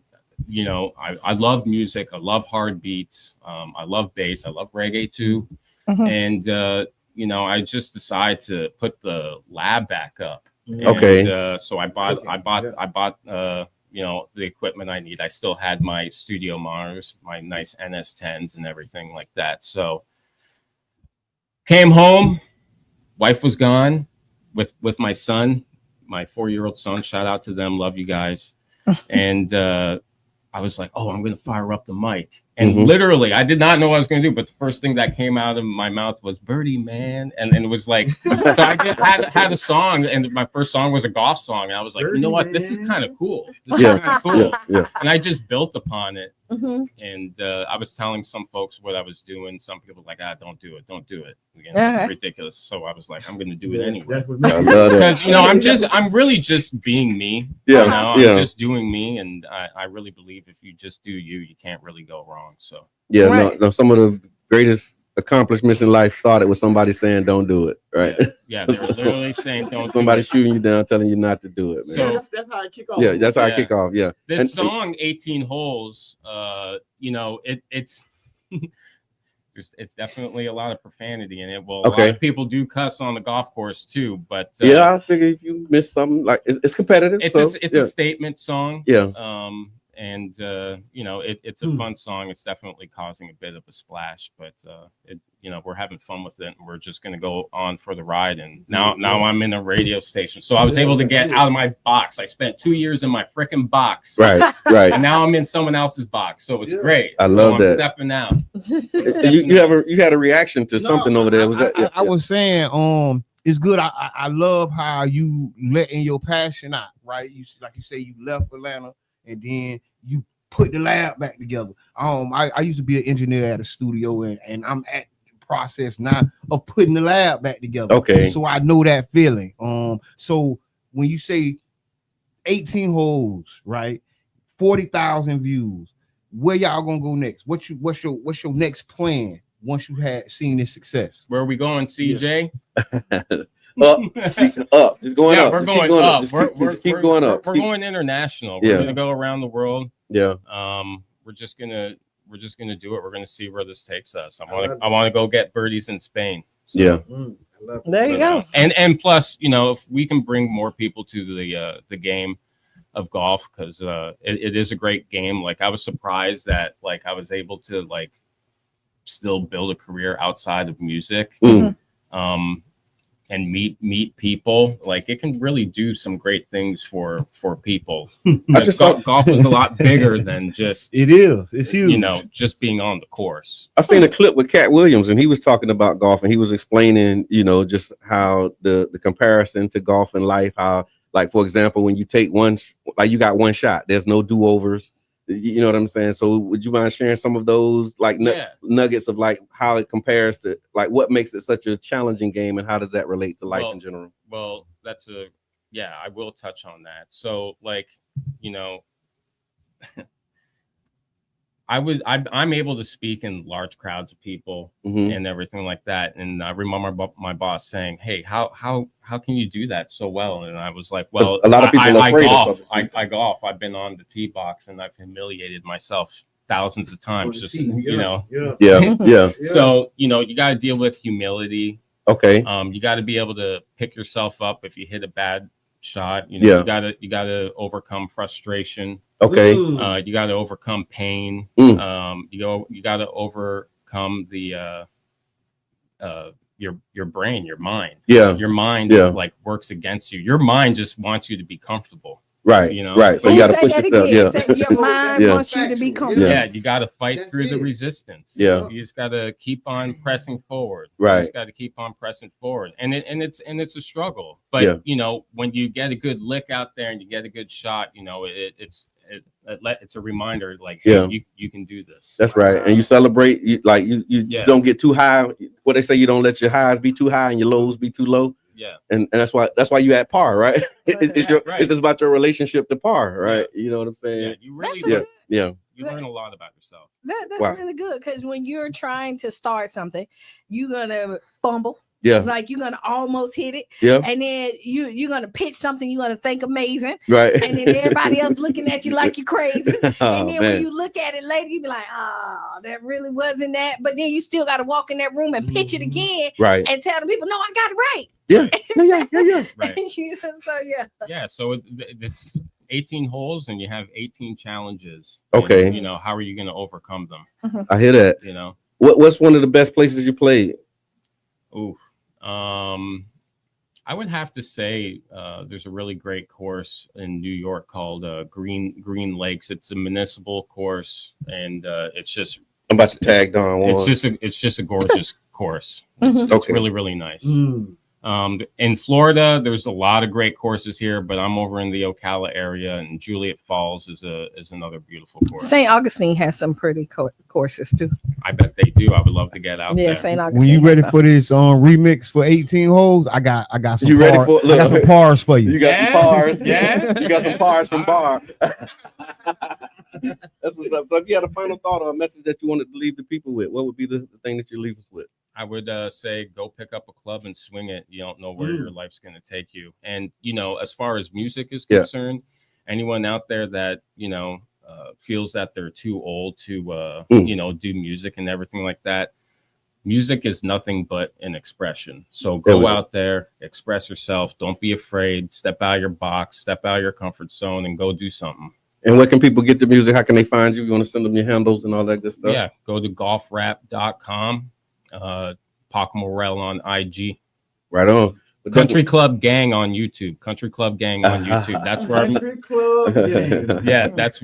you know, I love music. I love hard beats. I love bass. I love reggae, too. And, you know, I just decided to put the lab back up. And, so I bought you know, the equipment I need. I still had my studio monitors, my nice NS10s and everything like that. So came home, wife was gone with my son, my 4-year-old son. Shout out to them. Love you guys. And I was like, oh, I'm going to fire up the mic. And literally, I did not know what I was going to do, but the first thing that came out of my mouth was Birdie, man. And it was like, so I had a song, and my first song was a golf song. And I was like, Birdie, you know what? Man. This is kind of cool. This is kind of cool. And I just built upon it. And I was telling some folks what I was doing. Some people were like, don't do it. Don't do it. You know, it's ridiculous. So I was like, I'm going to do it anyway. Because, you know, I'm really just being me. You know, I'm just doing me. And I really believe if you just do you can't really go wrong. So no, some of the greatest accomplishments in life started with somebody saying don't do it, right? Yeah, they're literally saying don't. Somebody shooting you down, telling you not to do it, man. So that's how I kick off. Yeah, that's how I kick off. Yeah, this song 18 Holes, you know, it's it's definitely a lot of profanity in it. Well, a lot of people do cuss on the golf course too, but I figure if you miss something, like it's competitive. It's a statement song. And you know, it's a fun song. It's definitely causing a bit of a splash, but you know, we're having fun with it, and we're just gonna go on for the ride. And now I'm in a radio station, so I was able to get out of my box. I spent 2 years in my freaking box, right, and now I'm in someone else's box, so it's great. I love that. I'm stepping out. You had a reaction to something over there. Was that? I was saying, it's good. I love how you letting your passion out, right? You like you say, you left Atlanta, and then you put the lab back together. I used to be an engineer at a studio, and I'm at the process now of putting the lab back together. Okay. So I know that feeling. So when you say 18 holes, right? 40,000 views, where y'all gonna go next? What's your next plan once you had seen this success? Where are we going, CJ? Up, just going up. We're going up. Keep going up. We're going international. We're gonna go around the world. Yeah. We're just gonna do it. We're gonna see where this takes us. I want to go get birdies in Spain. So. Yeah. There you go. And plus, you know, if we can bring more people to the game of golf, because it is a great game. Like, I was surprised that like I was able to like still build a career outside of music. And meet people. Like, it can really do some great things for people. Golf is a lot bigger than just It is. It's huge. you know, just being on the course. I seen a clip with Cat Williams, and he was talking about golf, and he was explaining, you know, just how the comparison to golf and life, how, like, for example, when you take one, like, you got one shot, there's no do-overs. You know what I'm saying? So would you mind sharing some of those like nuggets of like how it compares to like what makes it such a challenging game, and how does that relate to life in general? Well, I will touch on that. So, like, you know, I'm able to speak in large crowds of people and everything like that. And I remember my boss saying, "Hey, how can you do that so well?" And I was like, "Well, a lot of people I golf. I golf. I've been on the tee box and I've humiliated myself thousands of times. Just you know, yeah. So you know, you got to deal with humility. Okay. You got to be able to pick yourself up if you hit a bad shot. You know, you gotta overcome frustration. Okay. You got to overcome pain. You got to overcome the your brain, your mind. Your mind like works against you. Your mind just wants you to be comfortable. Right. You know. Right. So you got to push yourself. Your mind wants you to be comfortable. Yeah. You got to fight through the resistance. Yeah. You just got to keep on pressing forward. Right. You just got to keep on pressing forward, and it's a struggle. But you know, when you get a good lick out there and you get a good shot, you know, it's a reminder, like, hey, you can do this. That's right. And you celebrate, you don't get too high. What they say, you don't let your highs be too high and your lows be too low. Yeah. And that's why you at par, right? It's just about your relationship to par, right? You know what I'm saying? Yeah, you really you learn a lot about yourself. That's really good, because when you're trying to start something, you're gonna fumble. Yeah. Like, you're gonna almost hit it. Yeah. And then you're gonna pitch something you're gonna think amazing. Right. And then everybody else looking at you like you're crazy. And then man. when you look at it later, you be like, oh, that really wasn't that. But then you still gotta walk in that room and pitch it again. Right. And tell the people, no, I got it right. Yeah. Right. So it's 18 holes and you have 18 challenges. Okay. And, you know, how are you going to overcome them? I hear that. You know, what's one of the best places you played? Ooh. I would have to say there's a really great course in New York called Green Lakes. It's a municipal course, and it's just I'm about to tag Don one. It's just a gorgeous course. It's really, really nice. In Florida, there's a lot of great courses here, but I'm over in the Ocala area, and Juliet Falls is another beautiful course. St. Augustine has some pretty courses too. I bet they do. I would love to get out there. St. Augustine. When you ready for this remix for 18 holes, I got some you ready for, I got some pars for you. You got some pars. Yeah. You got some pars from Bar. That's what's up. So if you had a final thought or a message that you wanted to leave the people with, what would be the thing that you leave us with? I would say go pick up a club and swing it. You don't know where your life's going to take you. And, you know, as far as music is concerned, anyone out there that, you know, feels that they're too old to, you know, do music and everything like that, music is nothing but an expression. So go out there, express yourself. Don't be afraid. Step out of your box, step out of your comfort zone, and go do something. And where can people get the music? How can they find you? You want to send them your handles and all that good stuff? Yeah, go to golfrap.com. Pac Morel on IG. Right on. Country Club Gang on YouTube. Country Club Gang on YouTube. That's where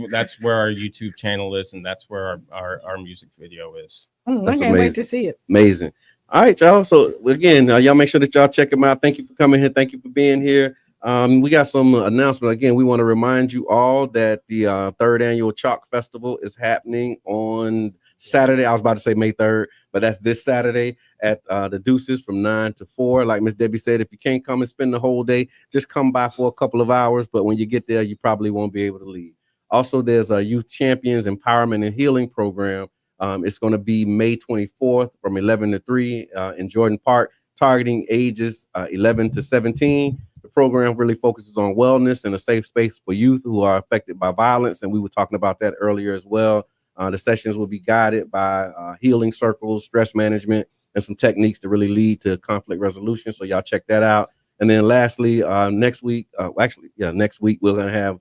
that's where our YouTube channel is, and that's where our music video is. I can't wait to see it. Amazing. All right, y'all. So again, y'all make sure that y'all check them out. Thank you for coming here. Thank you for being here. We got some announcement. Again, we want to remind you all that the third annual Chalk Festival is happening on Saturday. I was about to say May 3rd, but that's this Saturday at the Deuces from 9 to 4. Like Miss Debbie said, if you can't come and spend the whole day, just come by for a couple of hours. But when you get there, you probably won't be able to leave. Also, there's a Youth Champions Empowerment and Healing Program. It's going to be May 24th from 11 to 3 in Jordan Park, targeting ages 11 to 17. The program really focuses on wellness and a safe space for youth who are affected by violence. And we were talking about that earlier as well. The sessions will be guided by healing circles, stress management, and some techniques to really lead to conflict resolution. So y'all check that out. And then lastly, next week we're going to have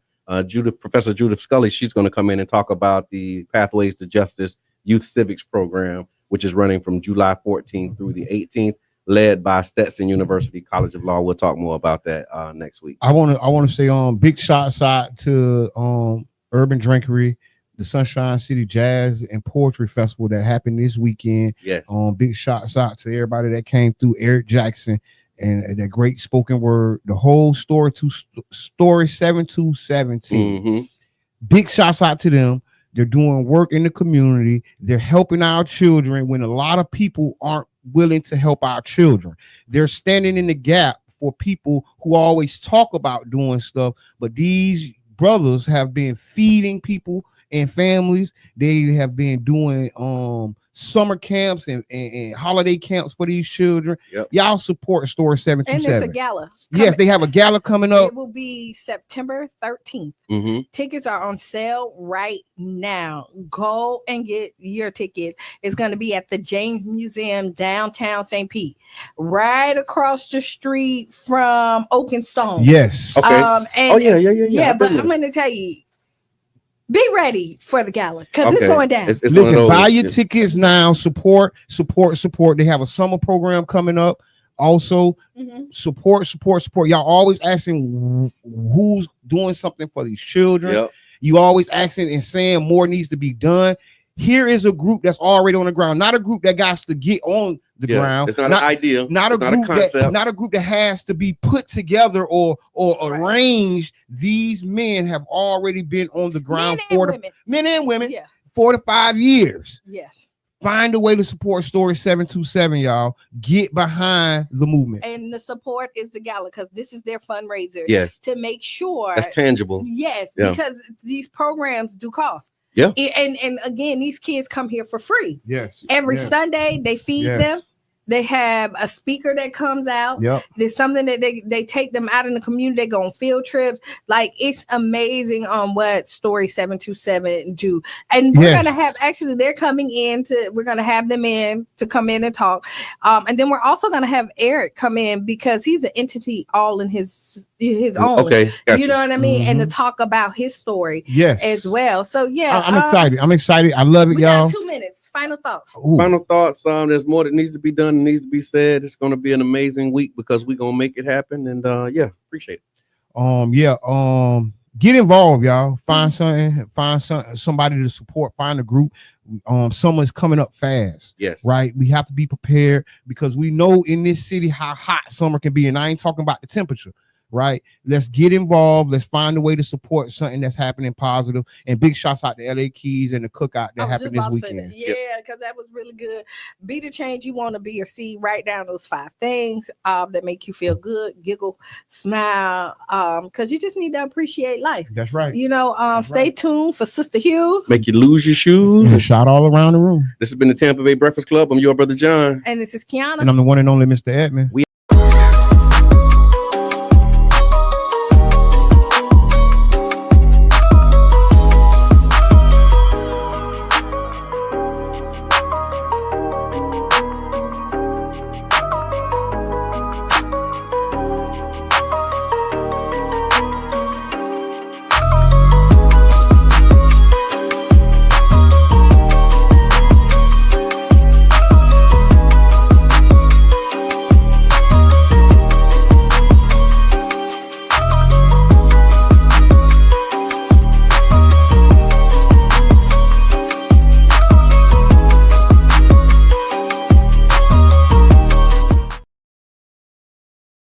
Professor Judith Scully. She's going to come in and talk about the Pathways to Justice Youth Civics Program, which is running from July 14th through the 18th, led by Stetson University College of Law. We'll talk more about that next week. I want to say big shots out to Urban Drinkery, the Sunshine City Jazz and Poetry Festival that happened this weekend. Yes. Big shots out to everybody that came through. Eric Jackson and that great spoken word. The whole Story 7217 team. Mm-hmm. Big shots out to them. They're doing work in the community. They're helping our children when a lot of people aren't willing to help our children. They're standing in the gap for people who always talk about doing stuff, but these brothers have been feeding people and families. They have been doing summer camps and holiday camps for these children. Yep. Y'all support Story 727. And it's a gala. Yes, they have a gala coming up. It will be September 13th. Mm-hmm. Tickets are on sale right now. Go and get your tickets. It's going to be at the James Museum, downtown St. Pete, right across the street from Oak and Stone. Yes. Okay. Yeah. But I'm going to tell you, be ready for the gala because it's going down. It's Listen, buy your tickets now. Support. They have a summer program coming up. Also, support. Y'all always asking who's doing something for these children. Yep. You always asking and saying more needs to be done. Here is a group that's already on the ground, not a group that got to get on the ground. It's not an idea. Not a group that has to be put together or arranged. These men have already been on the ground men and women 4 to 5 years. Yes. Find a way to support Story 727, y'all. Get behind the movement. And the support is the gala because this is their fundraiser. Yes. To make sure that's tangible. Yes, Yeah. because these programs do cost. Yeah. And again, these kids come here for free. Yes. Every Sunday they feed them. They have a speaker that comes out. Yep. There's something that they take them out in the community. They go on field trips. Like, it's amazing on what Story 727 do. And we're going to have, actually, they're coming in we're going to have them in to come in and talk. And then we're also going to have Eric come in because he's an entity all in his own. Okay. Gotcha. You know what I mean? And to talk about his story as well. So, I'm excited. I love it, y'all. We got 2 minutes. Final thoughts. Ooh. Final thoughts. There's more that needs to be done and needs to be said. It's going to be an amazing week because we're going to make it happen. And appreciate it. Get involved, y'all. Find somebody to support. Find a group. Summer's coming up fast. Yes. Right. We have to be prepared because we know in this city how hot summer can be. And I ain't talking about the temperature. Right. Let's get involved. Let's find a way to support something that's happening positive. And big shouts out to LA Keys and the cookout that happened this weekend. Yeah, because that was really good. Be the change you want to be or see. Write down those 5 things that make you feel good, giggle, smile. Because you just need to appreciate life. That's right. You know, stay tuned for Sister Hughes. Make you lose your shoes. And shot all around the room. This has been the Tampa Bay Breakfast Club. I'm your brother John. And this is Kiana. And I'm the one and only Mr. Edmond.